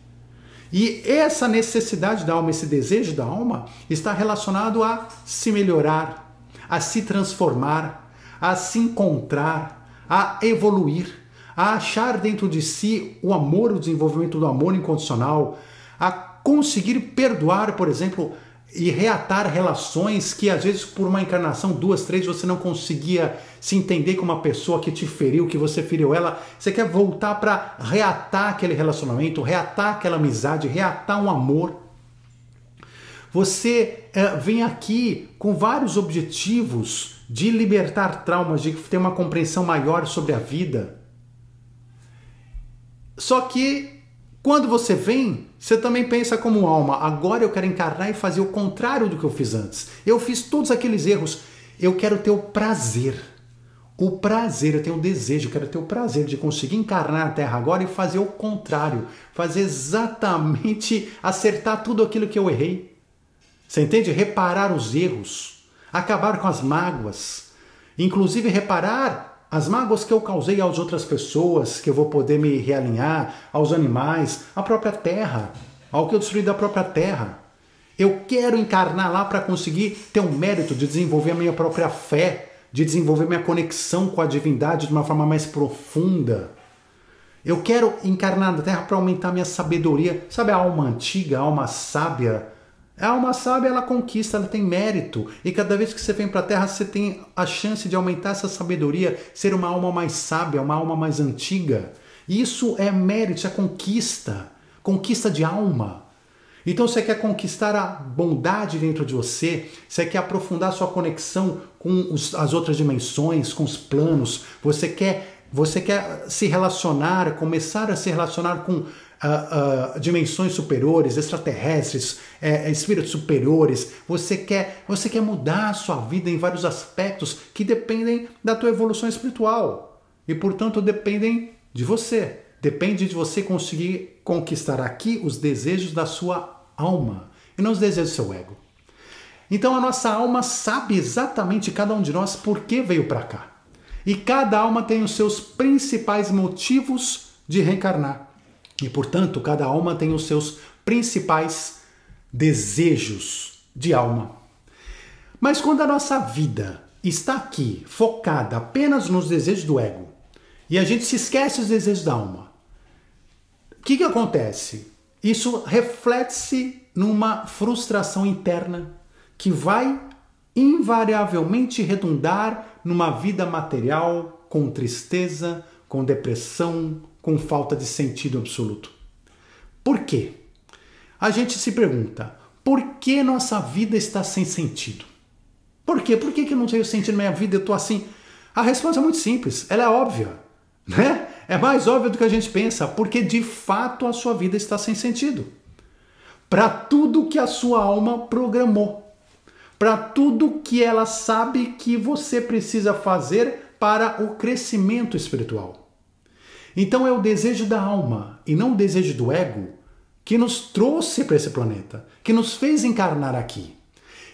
Speaker 1: E essa necessidade da alma, esse desejo da alma, está relacionado a se melhorar, a se transformar, a se encontrar, a evoluir, a achar dentro de si o amor, o desenvolvimento do amor incondicional, a conseguir perdoar, por exemplo, e reatar relações que às vezes por uma encarnação, 2, 3, você não conseguia se entender com uma pessoa que te feriu, que você feriu ela. Você quer voltar para reatar aquele relacionamento, reatar aquela amizade, reatar um amor. Você vem aqui com vários objetivos de libertar traumas, de ter uma compreensão maior sobre a vida. Só que quando você vem, você também pensa como alma, agora eu quero encarnar e fazer o contrário do que eu fiz antes. Eu fiz todos aqueles erros, eu quero ter o prazer. O prazer, eu tenho o desejo, eu quero ter o prazer de conseguir encarnar na Terra agora e fazer o contrário. Fazer exatamente, acertar tudo aquilo que eu errei. Você entende? Reparar os erros, acabar com as mágoas, inclusive reparar as mágoas que eu causei às outras pessoas, que eu vou poder me realinhar, aos animais, à própria terra, ao que eu destruí da própria terra. Eu quero encarnar lá para conseguir ter um mérito de desenvolver a minha própria fé, de desenvolver minha conexão com a divindade de uma forma mais profunda. Eu quero encarnar na Terra para aumentar minha sabedoria. Sabe a alma antiga, a alma sábia? A alma sábia, ela conquista, ela tem mérito. E cada vez que você vem para a Terra, você tem a chance de aumentar essa sabedoria, ser uma alma mais sábia, uma alma mais antiga. E isso é mérito, isso é conquista. Conquista de alma. Então você quer conquistar a bondade dentro de você, você quer aprofundar sua conexão com as outras dimensões, com os planos, você quer se relacionar, começar a se relacionar com dimensões superiores, extraterrestres, espíritos superiores, você quer mudar a sua vida em vários aspectos que dependem da tua evolução espiritual e, portanto, dependem de você. Depende de você conseguir conquistar aqui os desejos da sua alma e não os desejos do seu ego. Então a nossa alma sabe exatamente, cada um de nós, por que veio para cá. E cada alma tem os seus principais motivos de reencarnar. E, portanto, cada alma tem os seus principais desejos de alma. Mas quando a nossa vida está aqui, focada apenas nos desejos do ego, e a gente se esquece dos desejos da alma, o que acontece? Isso reflete-se numa frustração interna que vai invariavelmente redundar numa vida material com tristeza, com depressão, com falta de sentido absoluto. Por quê? A gente se pergunta, por que nossa vida está sem sentido? Por quê? Por que eu não tenho sentido na minha vida? Eu estou assim. A resposta é muito simples, ela é óbvia, né? É mais óbvio do que a gente pensa, porque de fato a sua vida está sem sentido. Para tudo que a sua alma programou, para tudo que ela sabe que você precisa fazer para o crescimento espiritual. Então é o desejo da alma e não o desejo do ego que nos trouxe para esse planeta, que nos fez encarnar aqui.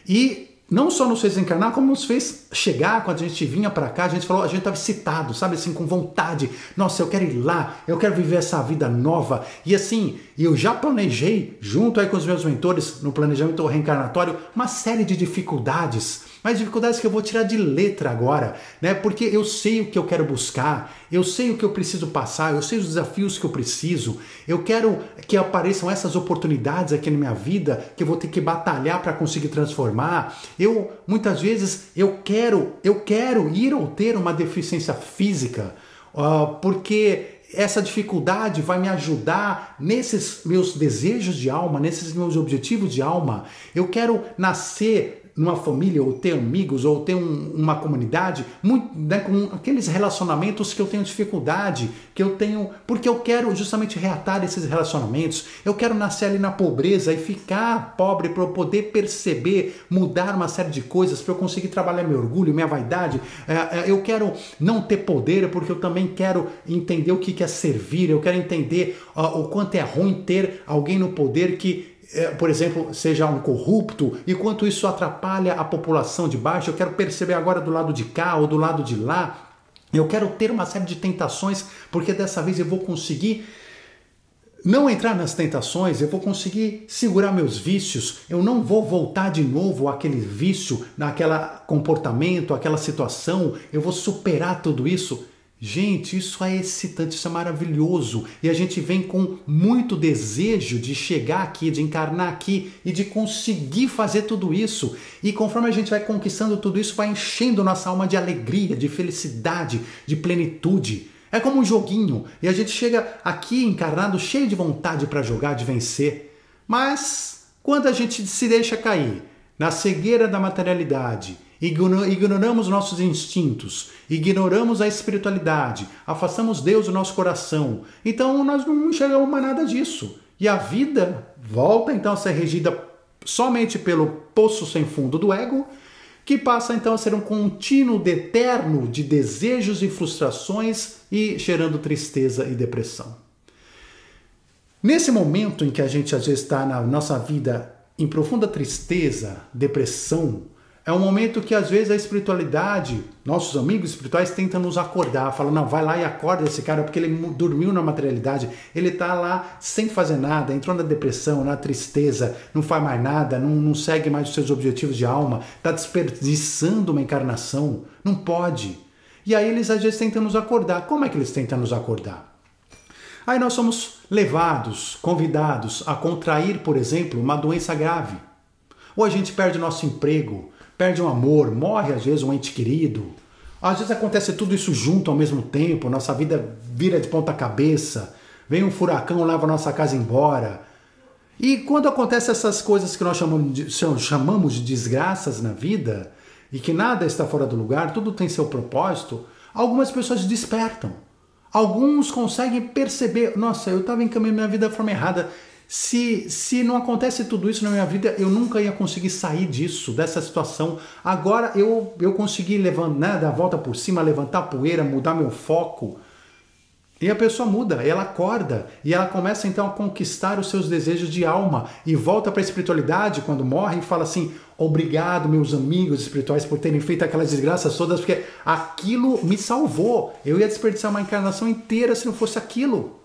Speaker 1: E não só nos fez encarnar, como nos fez chegar. Quando a gente vinha para cá, a gente estava excitado, sabe, assim, com vontade. Nossa, eu quero ir lá, eu quero viver essa vida nova. E assim, eu já planejei, junto aí com os meus mentores, no planejamento reencarnatório, uma série de dificuldades. Mas dificuldades que eu vou tirar de letra agora, né? Porque eu sei o que eu quero buscar, eu sei o que eu preciso passar, eu sei os desafios que eu preciso. Eu quero que apareçam essas oportunidades aqui na minha vida, que eu vou ter que batalhar para conseguir transformar. Muitas vezes, eu quero ir ou ter uma deficiência física, porque essa dificuldade vai me ajudar nesses meus desejos de alma, nesses meus objetivos de alma. Eu quero nascer numa família, ou ter amigos, ou ter uma comunidade, muito, né, com aqueles relacionamentos que eu tenho dificuldade, porque eu quero justamente reatar esses relacionamentos. Eu quero nascer ali na pobreza e ficar pobre para eu poder perceber, mudar uma série de coisas, para eu conseguir trabalhar meu orgulho, minha vaidade. Eu quero não ter poder, porque eu também quero entender o que é servir, eu quero entender o quanto é ruim ter alguém no poder que, por exemplo, seja um corrupto, e quanto isso atrapalha a população de baixo. Eu quero perceber agora do lado de cá ou do lado de lá. Eu quero ter uma série de tentações, porque dessa vez eu vou conseguir não entrar nas tentações, eu vou conseguir segurar meus vícios, eu não vou voltar de novo àquele vício, naquele comportamento, aquela situação, eu vou superar tudo isso. Gente, isso é excitante, isso é maravilhoso. E a gente vem com muito desejo de chegar aqui, de encarnar aqui e de conseguir fazer tudo isso. E conforme a gente vai conquistando tudo isso, vai enchendo nossa alma de alegria, de felicidade, de plenitude. É como um joguinho. E a gente chega aqui encarnado, cheio de vontade para jogar, de vencer. Mas quando a gente se deixa cair na cegueira da materialidade, ignoramos nossos instintos, ignoramos a espiritualidade, afastamos Deus do nosso coração, então nós não chegamos a nada disso. E a vida volta então a ser regida somente pelo poço sem fundo do ego, que passa então a ser um contínuo eterno de desejos e frustrações e gerando tristeza e depressão. Nesse momento em que a gente às vezes está na nossa vida em profunda tristeza, depressão, É um momento que às vezes a espiritualidade, nossos amigos espirituais tentam nos acordar, falam, não, vai lá e acorda esse cara porque ele dormiu na materialidade, ele está lá sem fazer nada, entrou na depressão, na tristeza, não faz mais nada, não segue mais os seus objetivos de alma, está desperdiçando uma encarnação, não pode. E aí eles às vezes tentam nos acordar. Como é que eles tentam nos acordar? Aí nós somos levados, convidados a contrair, por exemplo, uma doença grave. Ou a gente perde o nosso emprego, perde um amor, morre às vezes um ente querido. Às vezes acontece tudo isso junto ao mesmo tempo, nossa vida vira de ponta cabeça, vem um furacão, leva a nossa casa embora. E quando acontecem essas coisas que nós chamamos de desgraças na vida, e que nada está fora do lugar, tudo tem seu propósito, algumas pessoas despertam. Alguns conseguem perceber, nossa, eu estava encaminhando minha vida da forma errada. Se não acontece tudo isso na minha vida, eu nunca ia conseguir sair disso, dessa situação. Agora eu consegui levantar, né, dar a volta por cima, levantar a poeira, mudar meu foco. E a pessoa muda, ela acorda e ela começa então a conquistar os seus desejos de alma e volta para a espiritualidade quando morre e fala assim, obrigado meus amigos espirituais por terem feito aquelas desgraças todas, porque aquilo me salvou. Eu ia desperdiçar uma encarnação inteira se não fosse aquilo.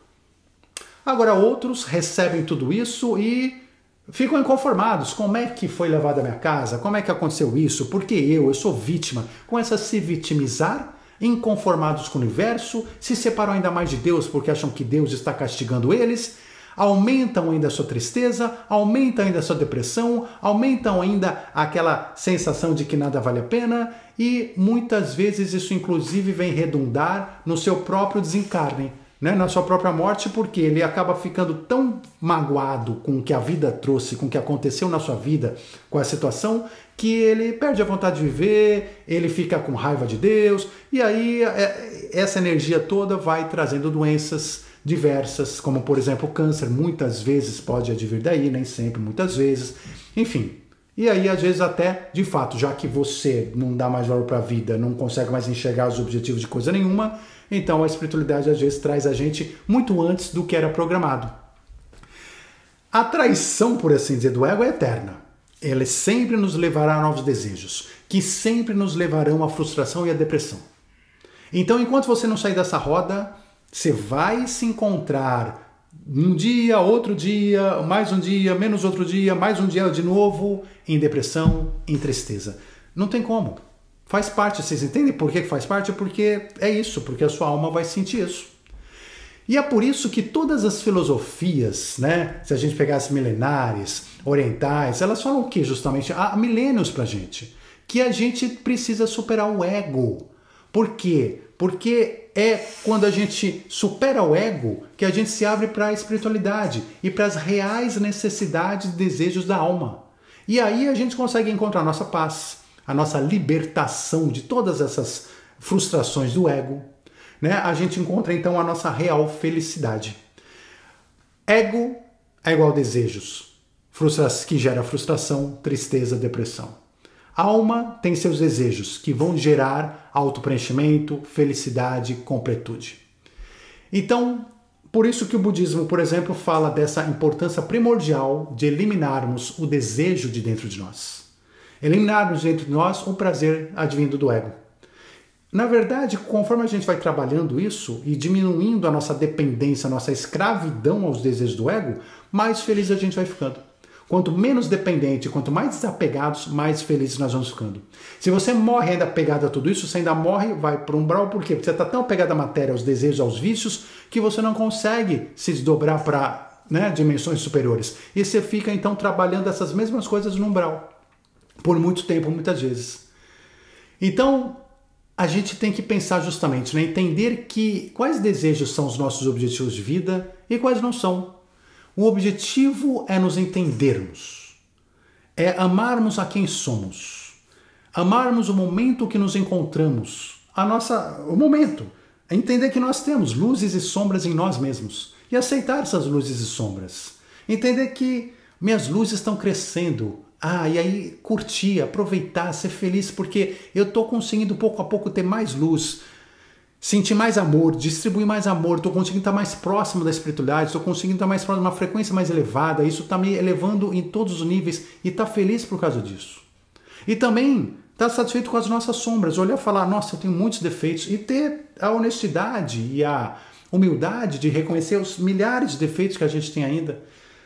Speaker 1: Agora outros recebem tudo isso e ficam inconformados. Como é que foi levado à minha casa? Como é que aconteceu isso? Por que eu sou vítima? Começam a se vitimizar, inconformados com o universo, se separam ainda mais de Deus porque acham que Deus está castigando eles, aumentam ainda a sua tristeza, aumentam ainda a sua depressão, aumentam ainda aquela sensação de que nada vale a pena e muitas vezes isso inclusive vem redundar no seu próprio desencarne. Na sua própria morte, porque ele acaba ficando tão magoado com o que a vida trouxe, com o que aconteceu na sua vida, com a situação, que ele perde a vontade de viver, ele fica com raiva de Deus, e aí essa energia toda vai trazendo doenças diversas, como por exemplo o câncer, muitas vezes pode advir daí, nem sempre, muitas vezes, enfim. E aí, às vezes, até, de fato, já que você não dá mais valor para a vida, não consegue mais enxergar os objetivos de coisa nenhuma, então a espiritualidade, às vezes, traz a gente muito antes do que era programado. A traição, por assim dizer, do ego é eterna. Ela sempre nos levará a novos desejos, que sempre nos levarão à frustração e à depressão. Então, enquanto você não sair dessa roda, você vai se encontrar um dia, outro dia, mais um dia, menos outro dia, mais um dia de novo, em depressão, em tristeza. Não tem como. Faz parte, vocês entendem por que faz parte? Porque é isso, porque a sua alma vai sentir isso. E é por isso que todas as filosofias, né, se a gente pegar as milenares, orientais, elas falam o que justamente? Há milênios pra gente. Que a gente precisa superar o ego. Por quê? Porque é quando a gente supera o ego que a gente se abre para a espiritualidade e para as reais necessidades e desejos da alma. E aí a gente consegue encontrar a nossa paz, a nossa libertação de todas essas frustrações do ego, né? A gente encontra então a nossa real felicidade. Ego é igual a desejos, que gera frustração, tristeza, depressão. Alma tem seus desejos, que vão gerar autopreenchimento, felicidade, completude. Então, por isso que o budismo, por exemplo, fala dessa importância primordial de eliminarmos o desejo de dentro de nós. Eliminarmos dentro de nós o prazer advindo do ego. Na verdade, conforme a gente vai trabalhando isso e diminuindo a nossa dependência, a nossa escravidão aos desejos do ego, mais feliz a gente vai ficando. Quanto menos dependente, quanto mais desapegados, mais felizes nós vamos ficando. Se você morre ainda apegado a tudo isso, você ainda morre, vai para um umbral, por quê? Porque você está tão apegado à matéria, aos desejos, aos vícios, que você não consegue se desdobrar para, né, dimensões superiores. E você fica então trabalhando essas mesmas coisas no umbral, por muito tempo, muitas vezes. Então, a gente tem que pensar justamente, né, entender que quais desejos são os nossos objetivos de vida e quais não são. O objetivo é nos entendermos, é amarmos a quem somos, amarmos o momento que nos encontramos, o momento, é entender que nós temos luzes e sombras em nós mesmos e aceitar essas luzes e sombras, entender que minhas luzes estão crescendo, e aí curtir, aproveitar, ser feliz porque eu estou conseguindo pouco a pouco ter mais luz, sentir mais amor, distribuir mais amor, estou conseguindo estar mais próximo da espiritualidade, estou conseguindo estar mais próximo de uma frequência mais elevada, isso está me elevando em todos os níveis e está feliz por causa disso. E também estar satisfeito com as nossas sombras, olhar e falar, nossa, eu tenho muitos defeitos, e ter a honestidade e a humildade de reconhecer os milhares de defeitos que a gente tem ainda.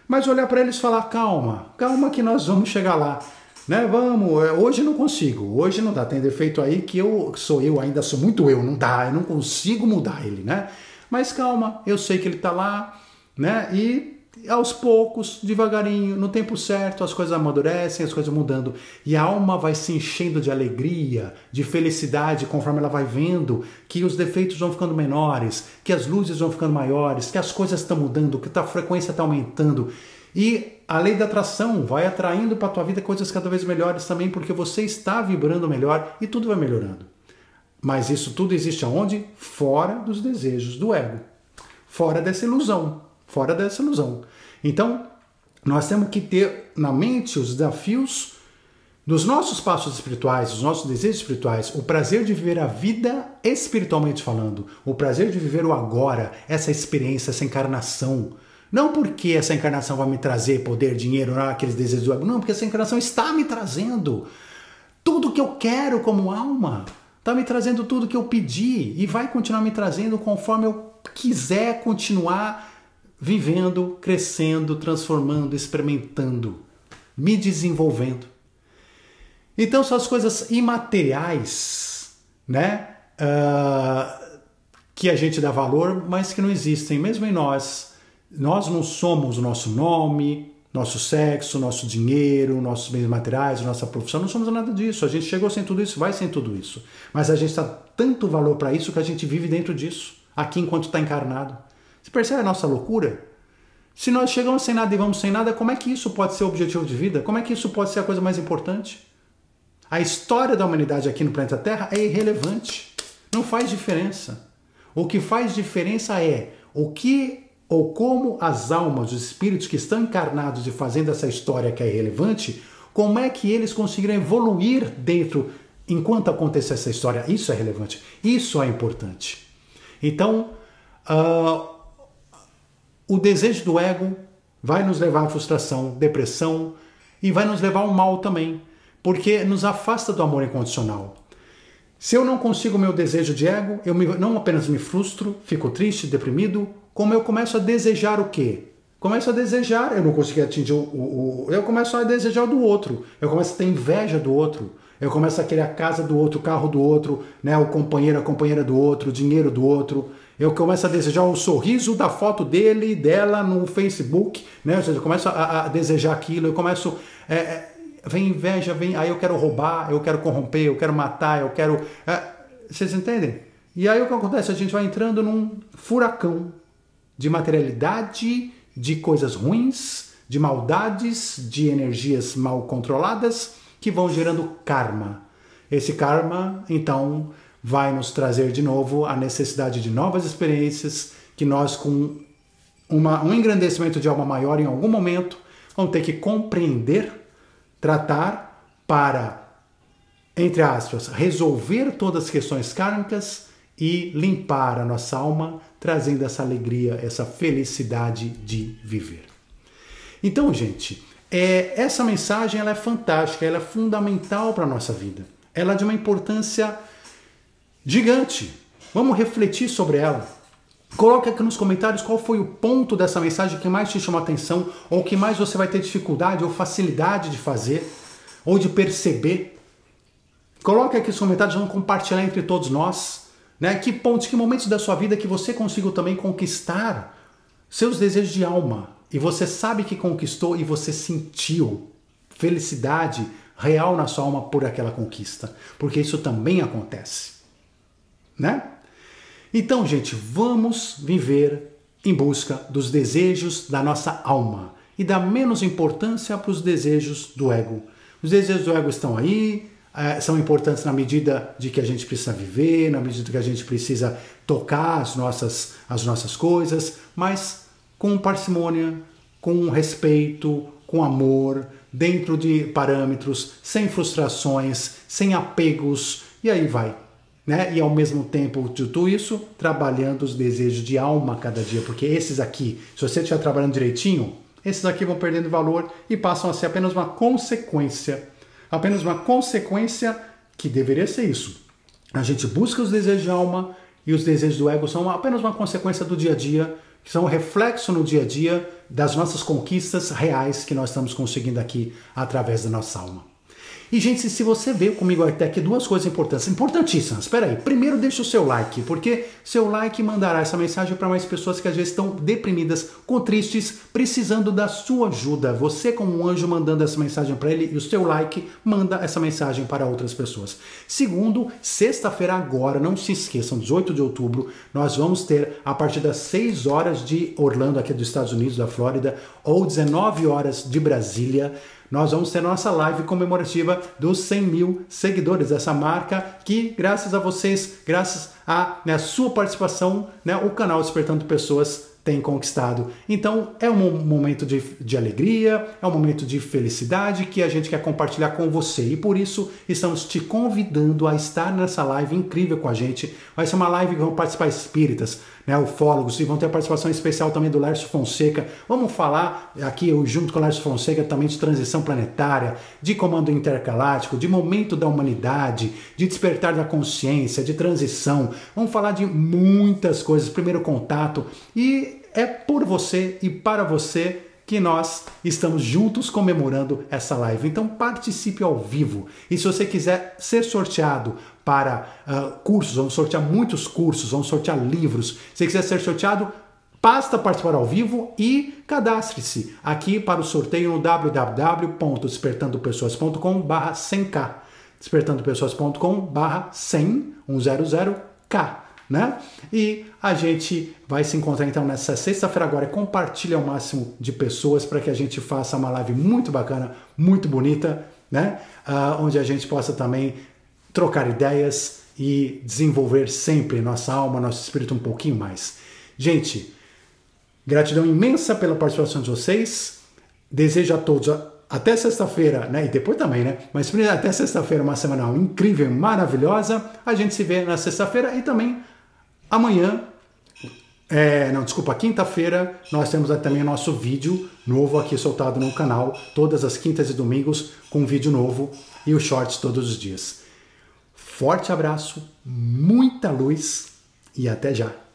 Speaker 1: Mas olhar para eles e falar, calma, calma que nós vamos chegar lá. Né? Vamos, hoje não consigo, hoje não dá, tem defeito aí que eu ainda sou muito eu, não dá, eu não consigo mudar ele, né? Mas calma, eu sei que ele está lá, né? E aos poucos, devagarinho, no tempo certo, as coisas amadurecem, as coisas mudando. E a alma vai se enchendo de alegria, de felicidade, conforme ela vai vendo que os defeitos vão ficando menores, que as luzes vão ficando maiores, que as coisas estão mudando, que a frequência está aumentando. E a lei da atração vai atraindo para a tua vida coisas cada vez melhores também, porque você está vibrando melhor e tudo vai melhorando. Mas isso tudo existe aonde? Fora dos desejos do ego. Fora dessa ilusão. Fora dessa ilusão. Então, nós temos que ter na mente os desafios dos nossos passos espirituais, dos nossos desejos espirituais, o prazer de viver a vida espiritualmente falando, o prazer de viver o agora, essa experiência, essa encarnação. Não porque essa encarnação vai me trazer poder, dinheiro, aqueles desejos do ego. Não, porque essa encarnação está me trazendo tudo que eu quero como alma. Está me trazendo tudo que eu pedi e vai continuar me trazendo conforme eu quiser continuar vivendo, crescendo, transformando, experimentando, me desenvolvendo. Então são as coisas imateriais, né? Que a gente dá valor, mas que não existem, mesmo em nós. Nós não somos o nosso nome, nosso sexo, nosso dinheiro, nossos bens materiais, nossa profissão, não somos nada disso. A gente chegou sem tudo isso, vai sem tudo isso. Mas a gente dá tanto valor para isso que a gente vive dentro disso, aqui enquanto está encarnado. Você percebe a nossa loucura? Se nós chegamos sem nada e vamos sem nada, como é que isso pode ser o objetivo de vida? Como é que isso pode ser a coisa mais importante? A história da humanidade aqui no planeta Terra é irrelevante. Não faz diferença. O que faz diferença é o que ou como as almas, os espíritos que estão encarnados e fazendo essa história que é irrelevante, como é que eles conseguiram evoluir dentro enquanto acontecer essa história. Isso é relevante. Isso é importante. Então, o desejo do ego vai nos levar à frustração, depressão e vai nos levar ao mal também, porque nos afasta do amor incondicional. Se eu não consigo o meu desejo de ego, eu não apenas me frustro, fico triste, deprimido, como eu começo a desejar o quê? Começo a desejar, eu não consegui atingir eu começo a desejar o do outro, eu começo a ter inveja do outro, eu começo a querer a casa do outro, o carro do outro, né, o companheiro, a companheira do outro, o dinheiro do outro. Eu começo a desejar o sorriso da foto dele e dela no Facebook, né? Ou seja, eu começo a desejar aquilo, eu começo... vem inveja, aí eu quero roubar, eu quero corromper, eu quero matar, eu quero... vocês entendem? E aí o que acontece? A gente vai entrando num furacão de materialidade, de coisas ruins, de maldades, de energias mal controladas, que vão gerando karma. Esse karma, então, vai nos trazer de novo a necessidade de novas experiências, que nós, com um engrandecimento de alma maior em algum momento, vamos ter que compreender, tratar para, entre aspas, resolver todas as questões kármicas e limpar a nossa alma, trazendo essa alegria, essa felicidade de viver. Então, gente, essa mensagem ela é fantástica, ela é fundamental para a nossa vida. Ela é de uma importância gigante. Vamos refletir sobre ela. Coloque aqui nos comentários qual foi o ponto dessa mensagem que mais te chamou a atenção, ou que mais você vai ter dificuldade ou facilidade de fazer, ou de perceber. Coloque aqui nos comentários, vamos compartilhar entre todos nós, né? Que pontos, que momentos da sua vida que você conseguiu também conquistar seus desejos de alma, e você sabe que conquistou e você sentiu felicidade real na sua alma por aquela conquista, porque isso também acontece, né? Então, gente, vamos viver em busca dos desejos da nossa alma e dar menos importância para os desejos do ego. Os desejos do ego estão aí, são importantes na medida de que a gente precisa viver, na medida que a gente precisa tocar as nossas coisas, mas com parcimônia, com respeito, com amor, dentro de parâmetros, sem frustrações, sem apegos, e aí vai. Né? E ao mesmo tempo de tudo isso, trabalhando os desejos de alma cada dia, porque esses aqui, se você estiver trabalhando direitinho, esses aqui vão perdendo valor e passam a ser apenas uma consequência apenas uma consequência que deveria ser isso. A gente busca os desejos de alma e os desejos do ego são apenas uma consequência do dia a dia, que são um reflexo no dia a dia das nossas conquistas reais que nós estamos conseguindo aqui através da nossa alma. E, gente, se você veio comigo até aqui, duas coisas importantíssimas. Espera aí, primeiro deixa o seu like, porque seu like mandará essa mensagem para mais pessoas que às vezes estão deprimidas, tristes, precisando da sua ajuda. Você, como um anjo, mandando essa mensagem para ele, e o seu like manda essa mensagem para outras pessoas. Segundo, sexta-feira agora, não se esqueçam, 18 de outubro, nós vamos ter, a partir das 6 horas de Orlando, aqui dos Estados Unidos, da Flórida, ou 19 horas de Brasília, nós vamos ter nossa live comemorativa dos 100 mil seguidores dessa marca que, graças a vocês, graças à sua participação, o canal Despertando Pessoas tem conquistado. Então é um momento de alegria, é um momento de felicidade que a gente quer compartilhar com você e por isso estamos te convidando a estar nessa live incrível com a gente. Vai ser uma live que vão participar espíritas, ufólogos, e vão ter a participação especial também do Lércio Fonseca. Vamos falar aqui, eu junto com o Lércio Fonseca, também de transição planetária, de comando intergaláctico, de momento da humanidade, de despertar da consciência, de transição. Vamos falar de muitas coisas, primeiro contato, e é por você e para você que nós estamos juntos comemorando essa live. Então participe ao vivo. E se você quiser ser sorteado para cursos, vamos sortear muitos cursos, vamos sortear livros. Se quiser ser sorteado, basta participar ao vivo e cadastre-se aqui para o sorteio no www.despertandopessoas.com/100k despertandopessoas.com/100k. E a gente vai se encontrar então nessa sexta-feira agora e compartilha ao máximo de pessoas para que a gente faça uma live muito bacana, muito bonita, onde a gente possa também trocar ideias e desenvolver sempre nossa alma, nosso espírito um pouquinho mais. Gente, gratidão imensa pela participação de vocês. Desejo a todos até sexta-feira, e depois também, mas até sexta-feira uma semana incrível, maravilhosa. A gente se vê na sexta-feira e também amanhã, quinta-feira, nós temos também o nosso vídeo novo aqui soltado no canal, todas as quintas e domingos, com um vídeo novo e os shorts todos os dias. Forte abraço, muita luz e até já!